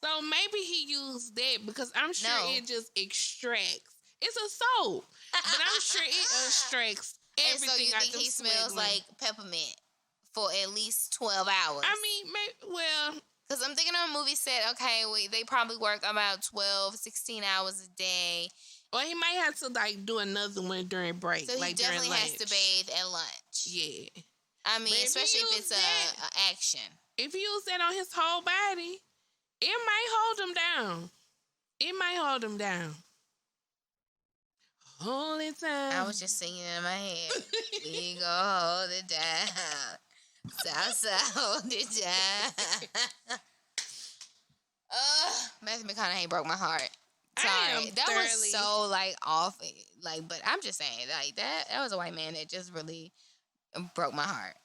So maybe he used that because I'm sure it just extracts. It's a soap, but I'm sure it extracts everything. And so you think he smells like peppermint for at least 12 hours? I mean, maybe, well... Because I'm thinking on a movie set, okay, they probably work about 12, 16 hours a day. Or he might have to, like, do another one during break. So he like definitely during has to bathe at lunch. Yeah. I mean, especially if it's a action. If you use that on his whole body... It might hold him down. It might hold him down. Hold it down. I was just singing in my head. We gonna hold it down. So hold it down. Matthew McConaughey broke my heart. Sorry. That was so, like, off. Like, but I'm just saying, like, that was a white man that just really broke my heart.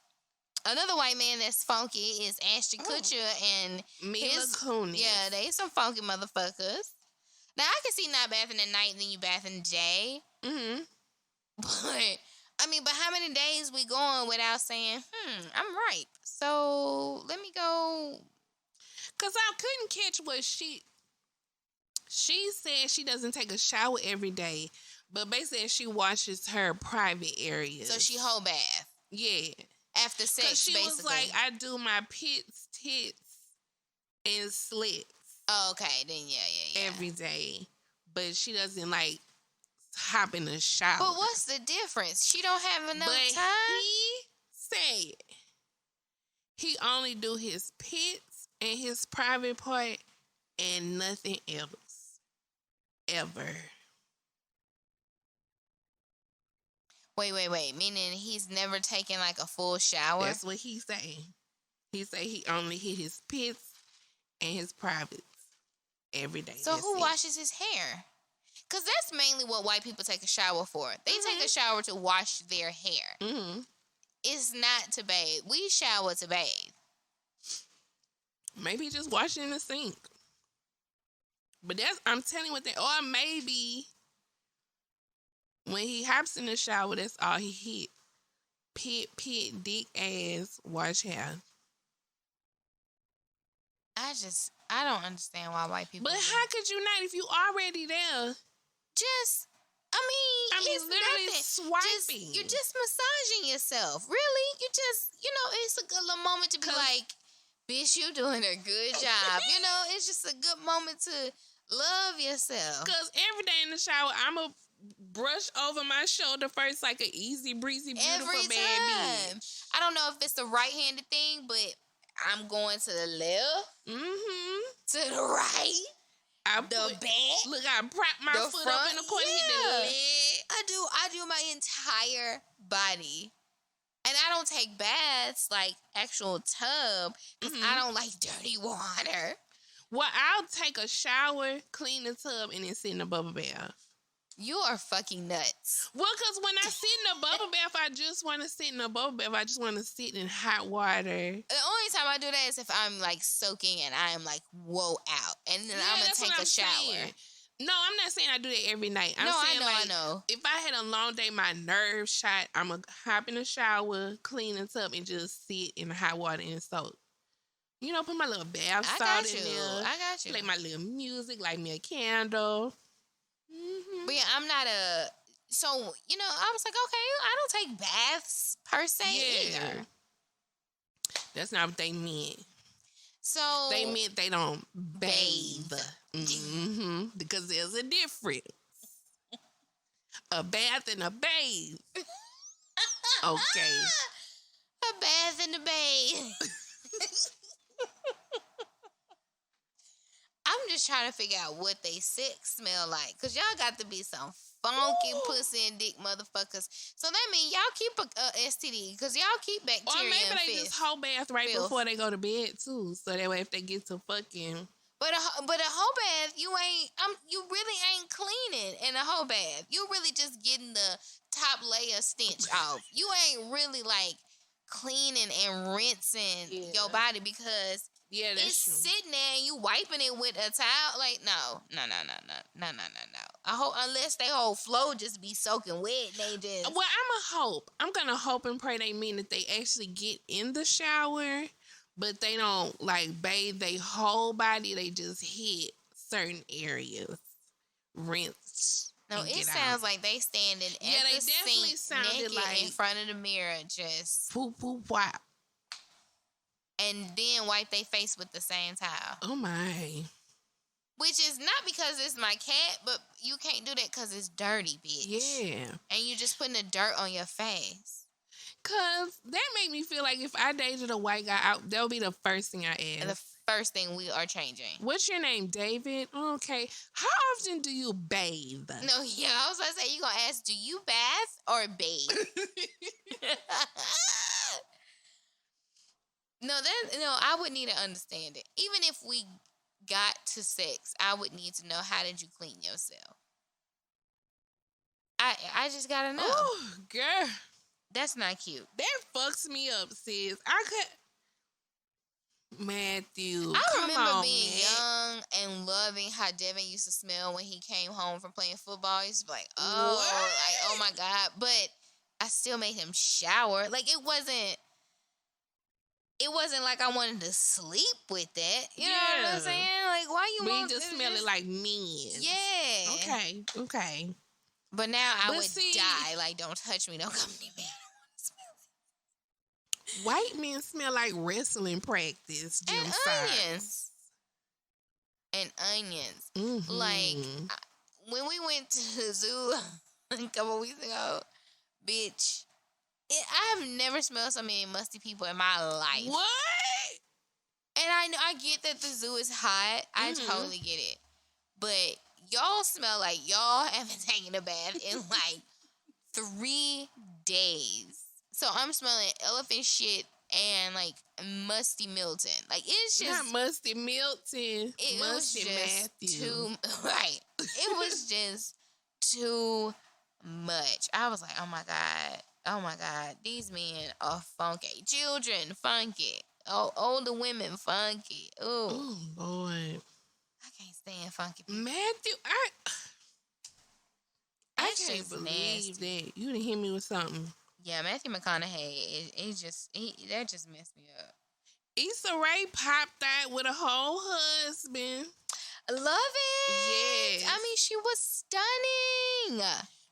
Another white man that's funky is Ashton Kutcher and Mila Kunis. Yeah, they some funky motherfuckers. Now, I can see not bathing at night and then you bath in the day. Mm-hmm. But how many days we going without saying, I'm ripe. So, let me go. Because I couldn't catch what she said she doesn't take a shower every day. But basically, she washes her private areas. So, she whole bath. Yeah. After sex, she basically. Was like, I do my pits, tits, and slits. Oh, okay. Then, yeah. Every day. But she doesn't, like, hop in the shower. But what's the difference? She don't have enough time? He said he only do his pits and his private part and nothing else. Ever. Wait. Meaning he's never taken, like, a full shower? That's what he's saying. He say he only hit his pits and his privates every day. So who washes his hair? Because that's mainly what white people take a shower for. They take a shower to wash their hair. Mm-hmm. It's not to bathe. We shower to bathe. Maybe just wash it in the sink. But I'm telling you what that... Or maybe... When he hops in the shower, that's all he hit. Pit, dick, ass, wash hair. I don't understand why white people... But how could you not if you already there? I mean, it's literally nothing. swiping. You're just massaging yourself. Really? You just, it's a good little moment to be like, bitch, you doing a good job. It's just a good moment to love yourself. Because every day in the shower, I'm a brush over my shoulder first like an easy, breezy, beautiful every bad time. bitch. I don't know if it's the right-handed thing, but I'm going to the left, to the right, the back. Look, I prop my foot front, up in the corner, hit the leg. I do my entire body. And I don't take baths, like actual tub, because I don't like dirty water. Well, I'll take a shower, clean the tub, and then sit in a bubble bath. You are fucking nuts. Well, because when I sit in a bubble bath, I just want to sit in a bubble bath. I just want to sit in hot water. The only time I do that is if I'm like soaking and I am like, whoa, out. And then I'm going to take a shower. Saying. No, I'm not saying I do that every night. I'm saying, I know. If I had a long day, my nerves shot, I'm going to hop in the shower, clean the tub, and just sit in hot water and soak. You know, put my little bath salt in there. I got you. Play my little music, light me a candle. But yeah, I'm not a... So, you know, I was like, okay, I don't take baths per se either. That's not what they meant. So... They meant they don't bathe. Because there's a difference. A bath and a bathe. Okay. A bath and a bathe. I'm just trying to figure out what they sex smell like. Because y'all got to be some funky pussy and dick motherfuckers. So that means y'all keep a STD. Because y'all keep bacteria. Or maybe they just whole bath right before they go to bed too. So that way if they get to fucking... But a whole bath, you really ain't cleaning in a whole bath. You really just getting the top layer stench off. You ain't really like cleaning and rinsing your body because it's true. Sitting there and you wiping it with a towel. Like, no. Unless they whole flow just be soaking wet, they just... Well, I'm gonna hope and pray they mean that they actually get in the shower, but they don't like bathe their whole body. They just hit certain areas, rinse. No, it sounds like they standing at the sink naked like in front of the mirror, just poop, wow. And then wipe their face with the same towel. Oh my. Which is not because it's my cat, but you can't do that because it's dirty, bitch. Yeah. And you just putting the dirt on your face. Because that made me feel like if I dated a white guy, that'll be the first thing I ask. And the first thing we are changing. What's your name, David? Okay. How often do you bathe? No, yeah, I was going to say, you going to ask, do you bath or bathe? No, I would need to understand it. Even if we got to sex, I would need to know, how did you clean yourself? I just got to know. Oh, girl. That's not cute. That fucks me up, sis. Matthew, I remember being young and loving how Devin used to smell when he came home from playing football. He used to be like, oh my God. But I still made him shower. Like, it wasn't like I wanted to sleep with that. You know what I'm saying? Like, why you want... We just smell it like men. Yeah. Okay. But now I would die. Like, don't touch me. Don't come near me. White men smell like wrestling practice. And onions. Mm-hmm. Like, when we went to the zoo a couple weeks ago, bitch, I have never smelled so many musty people in my life. What? And I get that the zoo is hot. I totally get it. But y'all smell like y'all haven't taken a bath in like 3 days. So I'm smelling elephant shit and like musty Milton. Like, it's just not musty Milton. It musty was just Matthew. Right. It was just too much. I was like, oh my God, these men are funky. Children funky. Oh, older women funky. Ooh. Oh Lord. I can't stand funky people. Matthew, I can't believe that. You done hit me with something. Yeah, Matthew McConaughey, that just messed me up. Issa Rae popped out with a whole husband. Love it. Yes. I mean, she was stunning.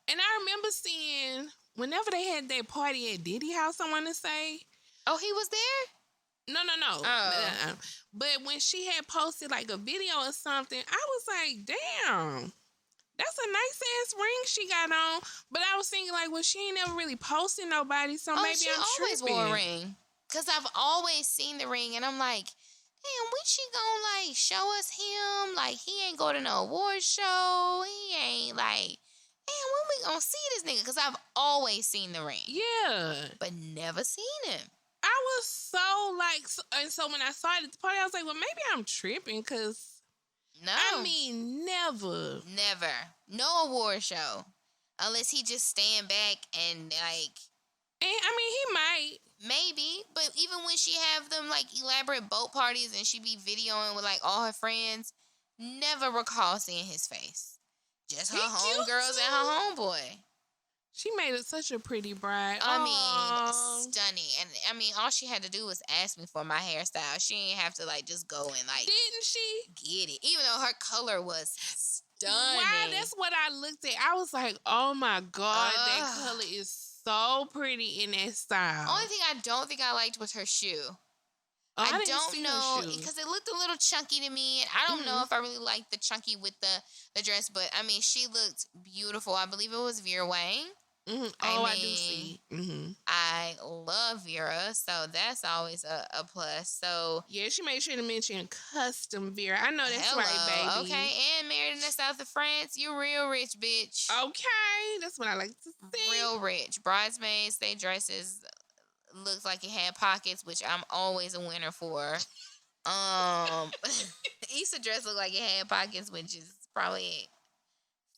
And I remember seeing, whenever they had that party at Diddy House, I want to say. Oh, he was there? No. Oh. But when she had posted like a video or something, I was like, damn. That's a nice ass ring she got on. But I was thinking, like, well, she ain't never really posted nobody, so maybe I'm tripping. She always wore a ring. Because I've always seen the ring, and I'm like, damn, when she gonna, like, show us him? Like, he ain't go to no award show. He ain't, like, man, when we gonna see this nigga? Because I've always seen the ring. Yeah. But never seen him. I was so like, and so when I saw it at the party, I was like, well, maybe I'm tripping because, No. I mean, never. Never. No award show. Unless he just stand back and like. And I mean, he might. Maybe. But even when she have them like elaborate boat parties and she be videoing with like all her friends, never recall seeing his face. Just her homegirls and her homeboy. She made it such a pretty bride. I mean, stunning. And I mean, all she had to do was ask me for my hairstyle. She didn't have to like just go and like. Didn't she? Get it. Even though her color was stunning. Wow, that's what I looked at. I was like, oh my God, that color is so pretty in that style. Only thing I don't think I liked was her shoe. I don't know because it looked a little chunky to me, and I don't know if I really liked the chunky with the dress. But I mean, she looked beautiful. I believe it was Vera Wang. Mm-hmm. I do see. Mm-hmm. I love Vera, so that's always a plus. So yeah, she made sure to mention custom Vera. I know that's right, baby. Okay, and married in the south of France. You real rich, bitch. Okay, that's what I like to see. Real rich. Bridesmaids, they dresses looks like it had pockets, which I'm always a winner for. Issa dress looked like it had pockets, which is probably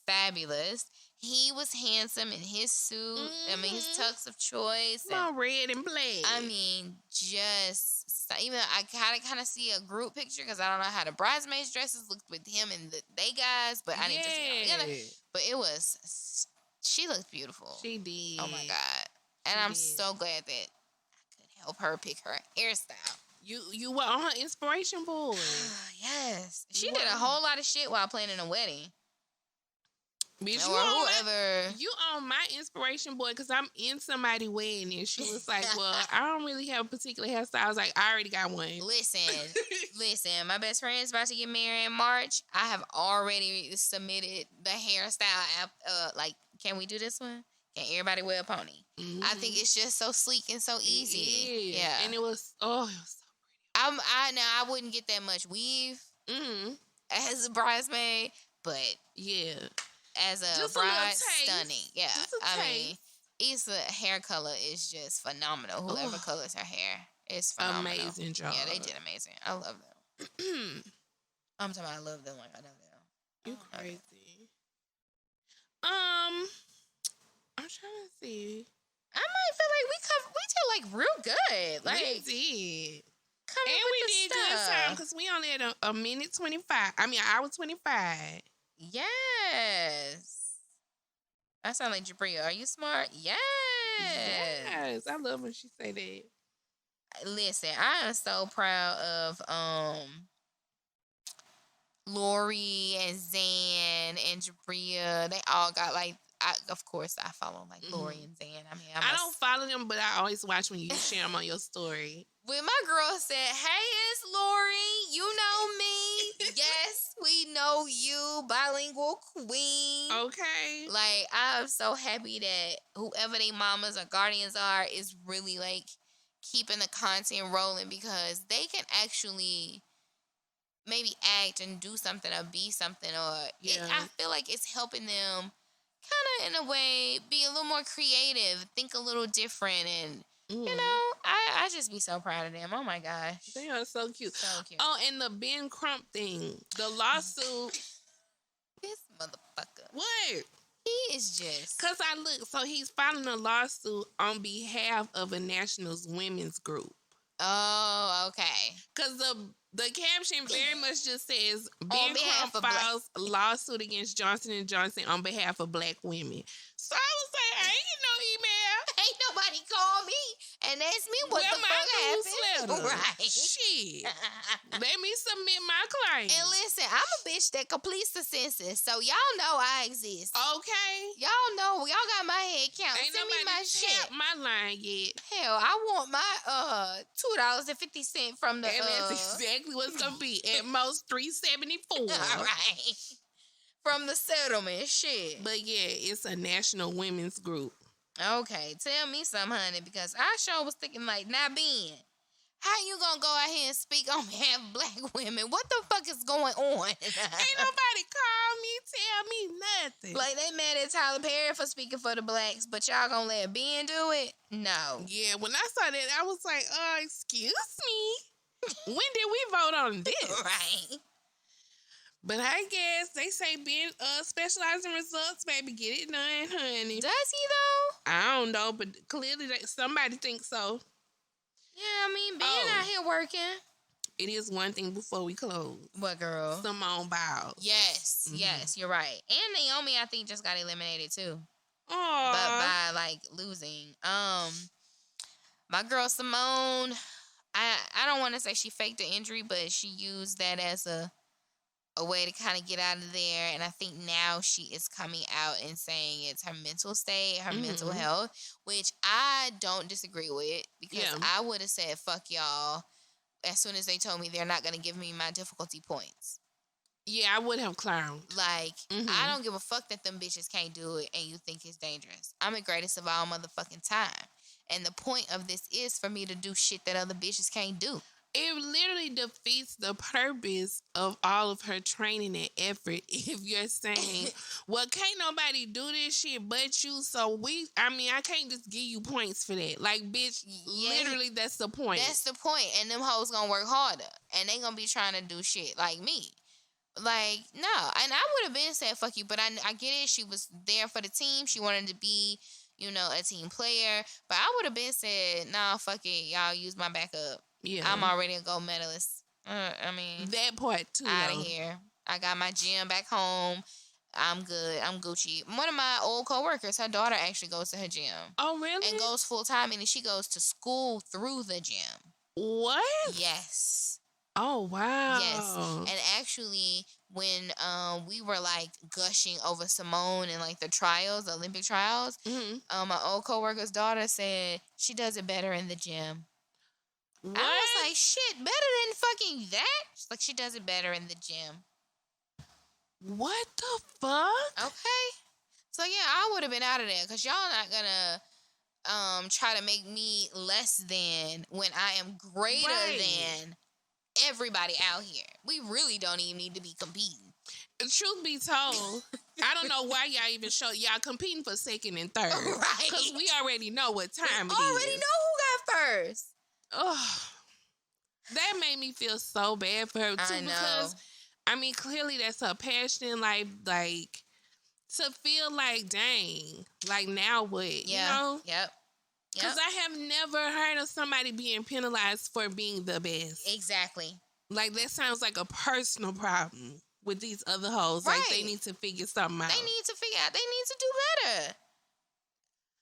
fabulous. He was handsome in his suit. Mm-hmm. I mean, his tux of choice. All red and black. I mean, just even I kind of see a group picture because I don't know how the bridesmaids dresses looked with him and they guys, but I didn't just see them together. But it was, she looked beautiful. She did. Oh my God! And I'm so glad that I could help her pick her hairstyle. You were on her inspiration board. Yes, she did a whole lot of shit while planning a wedding. Bitch, you on my inspiration board because I'm in somebody's wedding, and she was like, well, I don't really have a particular hairstyle. I was like, I already got one. Listen, my best friend's about to get married in March. I have already submitted the hairstyle app. Like, can we do this one? Can everybody wear a pony? Mm-hmm. I think it's just so sleek and so easy. Yeah. And it was so pretty. I wouldn't get that much weave as a bridesmaid, but yeah. As a just bride, stunning. Yeah. I mean, Issa's hair color is just phenomenal. Whoever colors her hair is phenomenal. Amazing job. Yeah, they did amazing. I love them. I'm talking about I love them like I know them. You crazy. I'm trying to see. I might feel like we did like real good. Like we did. And we did good time because we only had a minute 25. I mean, an hour 25. Yes. I sound like Jabria. Are you smart? Yes. Yes. I love when she say that. Listen, I am so proud of Lori and Zan and Jabria. They all got like of course I follow like Lori and Zan. I mean, I don't follow them, but I always watch when you share them on your story. When my girl said, "Hey, it's Lori. You know me. Yes, we know you, bilingual queen." Okay. Like, I'm so happy that whoever they mamas or guardians are is really like keeping the content rolling because they can actually maybe act and do something or be something. Or I feel like it's helping them kind of in a way be a little more creative, think a little different, and you know, I just be so proud of them. Oh my gosh, they are so cute. So cute. Oh, and the Ben Crump thing, the lawsuit. This motherfucker. What? He is just because I look. So he's filing a lawsuit on behalf of a nationals women's group. Oh, okay. Because the caption very much just says Ben Crump files a lawsuit against Johnson & Johnson on behalf of black women. So I was like, I ain't get no email. Ain't nobody call me and ask me what the fuck happened. Right. Shit. Let me submit my claim. And listen, I'm a bitch that completes the census, so y'all know I exist. Okay. Y'all know, y'all got my head count. Ain't Send me my shit. My line yet. Hell, I want my $2.50 from the. And that's exactly what it's gonna be. At most $3.74. All right. From the settlement, shit. But yeah, it's a national women's group. Okay, tell me some, honey, because I sure was thinking like, now Ben, how you gonna go out here and speak on behalf of black women? What the fuck is going on? Ain't nobody call me, tell me nothing. Like, they mad at Tyler Perry for speaking for the blacks, but y'all gonna let Ben do it? No. Yeah, when I saw that, I was like, excuse me. When did we vote on this? Right. But I guess they say Ben specializes in results, baby. Get it done, honey. Does he, though? I don't know, but clearly somebody thinks so. Yeah, I mean, Ben out here working. It is one thing before we close. What, girl? Simone Biles. Yes, yes, you're right. And Naomi, I think, just got eliminated, too. Aww. But by, like, losing. My girl Simone, I don't want to say she faked the injury, but she used that as a way to kind of get out of there. And I think now she is coming out and saying it's her mental state, her mental health, which I don't disagree with, because I would have said, fuck y'all, as soon as they told me they're not going to give me my difficulty points. Yeah, I would have clowned. Like, I don't give a fuck that them bitches can't do it and you think it's dangerous. I'm the greatest of all motherfucking time. And the point of this is for me to do shit that other bitches can't do. It literally defeats the purpose of all of her training and effort if you're saying, well, can't nobody do this shit but you, so I can't just give you points for that. Like, bitch, literally that's the point. That's the point. And them hoes gonna work harder. And they gonna be trying to do shit like me. Like, no. And I would have been said, fuck you, but I get it. She was there for the team. She wanted to be, a team player. But I would have been said, nah, fuck it. Y'all use my backup. Yeah. I'm already a gold medalist. That part too. Out of here. I got my gym back home. I'm good. I'm Gucci. One of my old coworkers, her daughter actually goes to her gym. Oh, really? And goes full time, and she goes to school through the gym. What? Yes. Oh, wow. Yes. And actually, when we were like gushing over Simone and like the trials, the Olympic trials, my old coworker's daughter said she does it better in the gym. What? I was like, shit, better than fucking that? She's like, she does it better in the gym. What the fuck? Okay. So, yeah, I would have been out of there, because y'all not gonna try to make me less than when I am greater than everybody out here. We really don't even need to be competing. Truth be told, I don't know why y'all even show y'all competing for second and third. Right. Because we already know what time it is. Already know who got first. Oh, that made me feel so bad for her too. I know. Because clearly that's her passion. Like to feel like, dang, like now what? Yeah. Yep. Because I have never heard of somebody being penalized for being the best. Exactly. Like, that sounds like a personal problem with these other hoes. Right. Like, they need to figure something out. They need to figure out. They need to do better.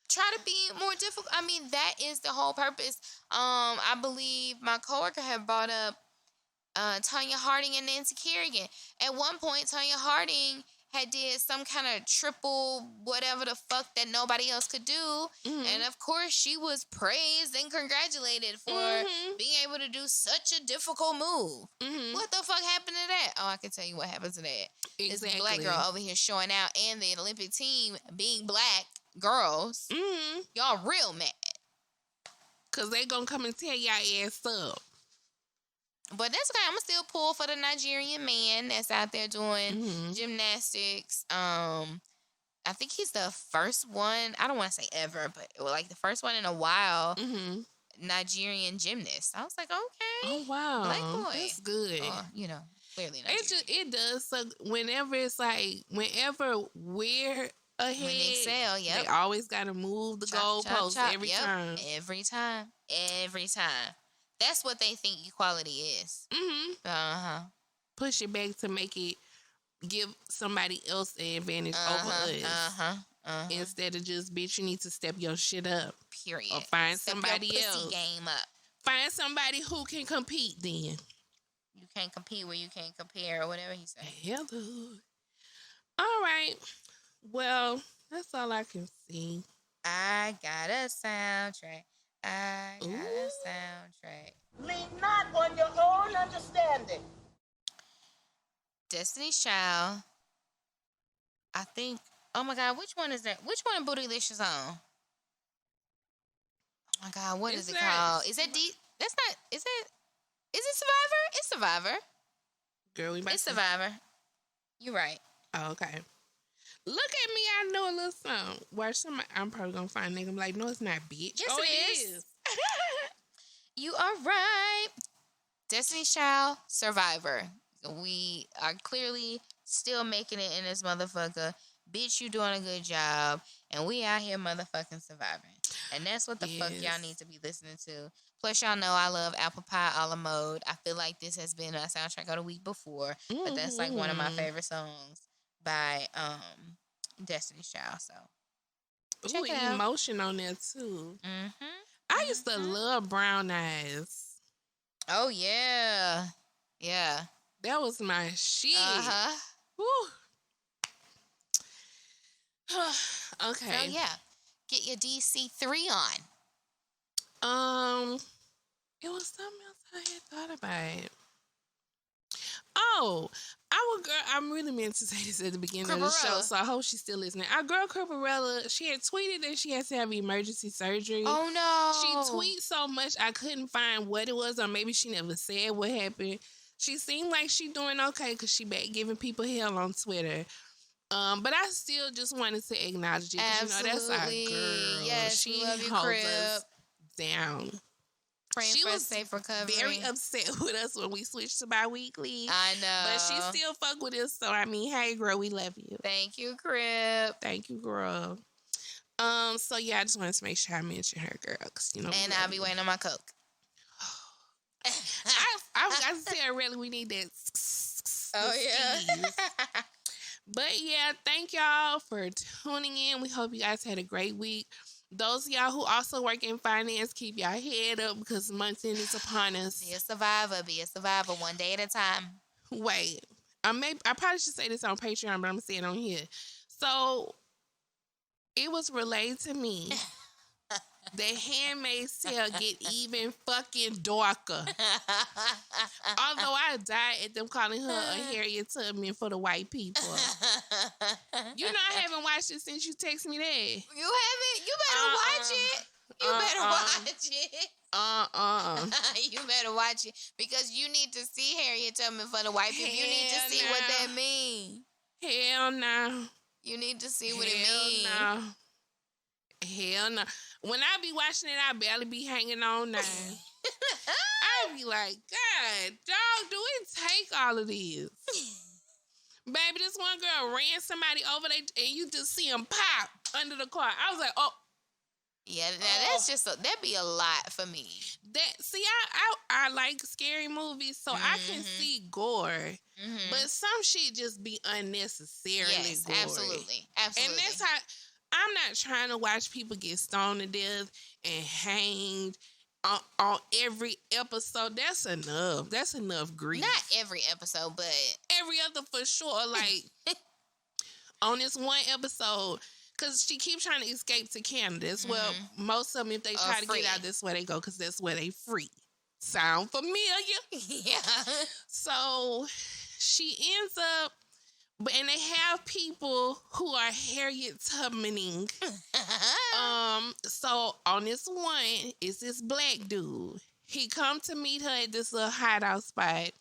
Try to be more difficult. That is the whole purpose. I believe my coworker had brought up Tanya Harding and Nancy Kerrigan. At one point, Tanya Harding had did some kind of triple whatever the fuck that nobody else could do. And of course, she was praised and congratulated for being able to do such a difficult move. What the fuck happened to that? Oh, I can tell you what happened to that. Exactly. This black girl over here showing out, and the Olympic team being black girls. Y'all real mad. Because they gonna come and tear y'all ass up. But that's okay. I'm going to still pull for the Nigerian man that's out there doing gymnastics. I think he's the first one. I don't want to say ever, but like the first one in a while. Nigerian gymnast. I was like, okay. Oh, wow. Black boy. That's good. Clearly Nigerian. It does. So whenever it's like, whenever we're ahead, when they excel, they always got to move the goalposts every time. Every time. That's what they think equality is. Push it back to make it give somebody else an advantage over us. Instead of just, bitch, you need to step your shit up. Period. Or find somebody your pussy else. Game up. Find somebody who can compete then. You can't compete where you can't compare, or whatever he said. Hello. All right. Well, that's all I can see. I got a soundtrack. I got a soundtrack. Lean not on your own understanding. Destiny's Child. I think. Oh my God, which one is that? Which one Bootylicious on? Oh my God, what is it called? Is that deep? That's not. Is it Survivor? It's Survivor. Girl, It's Survivor. You're right. Oh, okay. Look at me, I know a little something. Watch somebody, I'm probably gonna find a nigga. I'm like, no, it's not, bitch. Yes, oh, it it is. You are right. Destiny's Child, Survivor. We are clearly still making it in this motherfucker. Bitch, you doing a good job. And we out here motherfucking surviving. And that's what the fuck y'all need to be listening to. Plus, y'all know I love Apple Pie a la mode. I feel like this has been a soundtrack of the week before. But that's like one of my favorite songs by Destiny's Child. So check it out. Emotion on there too. Mm-hmm. I used to love Brown Eyes. Oh yeah. Yeah. That was my shit. Woo. Okay. So yeah. Get your DC3 on. It was something else I had thought about. Oh, our girl, I'm really meant to say this at the beginning of the show, so I hope she's still listening. Our girl, Caparella, she had tweeted that she had to have emergency surgery. Oh, no. She tweeted so much, I couldn't find what it was, or maybe she never said what happened. She seemed like she doing okay because she back giving people hell on Twitter. But I still just wanted to acknowledge it because, that's our girl. Yes, she love you, holds Crib. us down. Praying for a safe recovery. Very upset with us when we switched to bi-weekly. I know. But she still fuck with us. So, I mean, hey, girl, we love you. Thank you, Crib. Thank you, girl. So, yeah, I just wanted to make sure I mention her, girl. Cause, and I'll be waiting on my Coke. I forgot to tell really we need that. Oh, yeah. But, yeah, thank y'all for tuning in. We hope you guys had a great week. Those of y'all who also work in finance, keep y'all head up because month end is upon us. Be a survivor, one day at a time. Wait, I probably should say this on Patreon, but I'm saying it on here. So, it was relayed to me that Handmaid's Tale get even fucking darker. Although I died at them calling her a Harriet Tubman for the white people. I haven't watched it since you texted me that. You haven't? You better watch it. You better watch it. You better watch it because you need to see Harriet Tubman for the white people. You need to see what that means. Hell no. You need to see what it means. Hell no. When I be watching it, I barely be hanging on now. I be like, God, dog, do it take all of this? Baby, this one girl ran somebody over there, and you just see them pop under the car. I was like, oh. Yeah, that's just, that'd be a lot for me. I like scary movies, so I can see gore. Mm-hmm. But some shit just be unnecessarily gory. Absolutely. And that's how... I'm not trying to watch people get stoned to death and hanged on every episode. That's enough. That's enough grief. Not every episode, but... every other for sure. Like, on this one episode, because she keeps trying to escape to Canada. That's well, most of them, if they try to get out, that's where they go, because that's where they free. Sound familiar? Yeah. So, she ends up... and they have people who are Harriet Tubmaning. So on this one, it's this black dude. He come to meet her at this little hideout spot.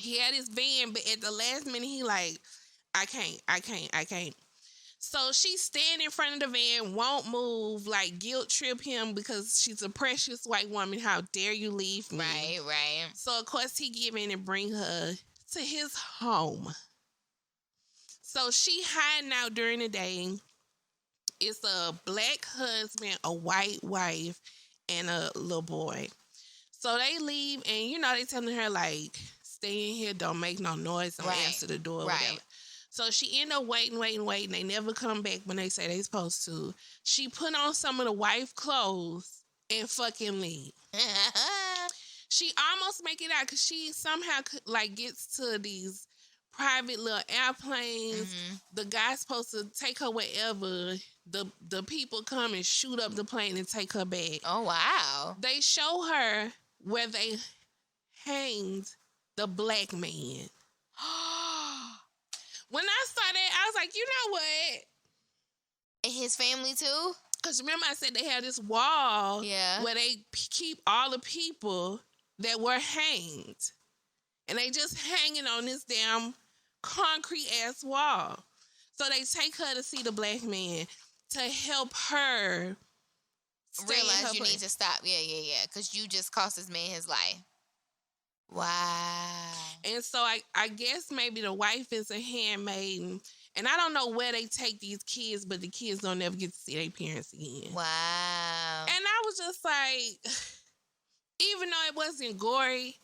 He had his van, but at the last minute, he like, I can't. So she stand in front of the van, won't move, like guilt trip him because she's a precious white woman. How dare you leave me? Right. So of course he give in and bring her to his home. So she hiding out during the day. It's a black husband, a white wife, and a little boy. So they leave, and they telling her like, stay in here, don't make no noise, don't answer the door, whatever. So she end up waiting. They never come back when they say they supposed to. She put on some of the wife clothes and fucking leave. She almost make it out because she somehow like gets to these private little airplanes. The guy's supposed to take her wherever. The people come and shoot up the plane and take her back. Oh, wow. They show her where they hanged the black man. When I saw that, I was like, you know what? And his family too? Because remember I said they have this wall where they keep all the people that were hanged. And they just hanging on this damn concrete ass wall. So they take her to see the black man to help her realize you need to stop. Yeah. Because you just cost this man his life. Wow. And so I guess maybe the wife is a handmaiden. And I don't know where they take these kids, but the kids don't never get to see their parents again. Wow. And I was just like, even though it wasn't gory,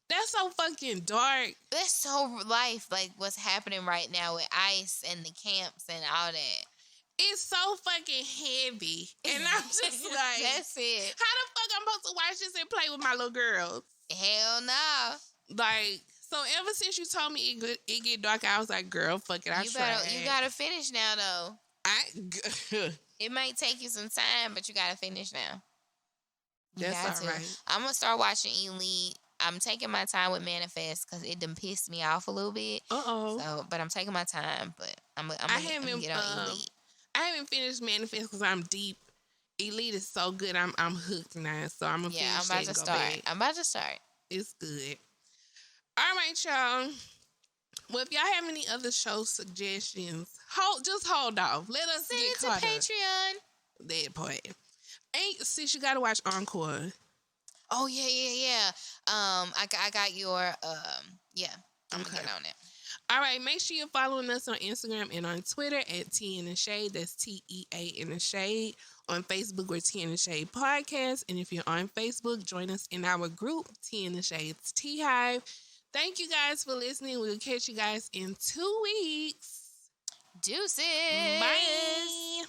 that's so fucking dark. That's so life, like what's happening right now with ICE and the camps and all that. It's so fucking heavy. And I'm just like, that's it. How the fuck I'm supposed to watch this and play with my little girls? Hell no. Like, so ever since you told me it get dark, I was like, girl, fuck it, You gotta finish now, though. It might take you some time, but you gotta finish now. That's all right. I'm gonna start watching Elite. I'm taking my time with Manifest because it done pissed me off a little bit. So, but I'm taking my time. But I'm gonna get on Elite. I haven't finished Manifest because I'm deep. Elite is so good. I'm hooked now. So I'm gonna finish. I'm about to start. It's good. All right, y'all. Well, if y'all have any other show suggestions, hold off. Let us send get it to caught Patreon. Up. That part. Sis, you gotta watch Encore. Oh yeah. I got your I'm gonna get on it. All right, make sure you're following us on Instagram and on Twitter at Tea in the Shade. That's TEA in the Shade. On Facebook, we're Tea in the Shade Podcast. And if you're on Facebook, join us in our group, Tea in the Shade's Tea Hive. Thank you guys for listening. We'll catch you guys in 2 weeks. Deuces. Bye.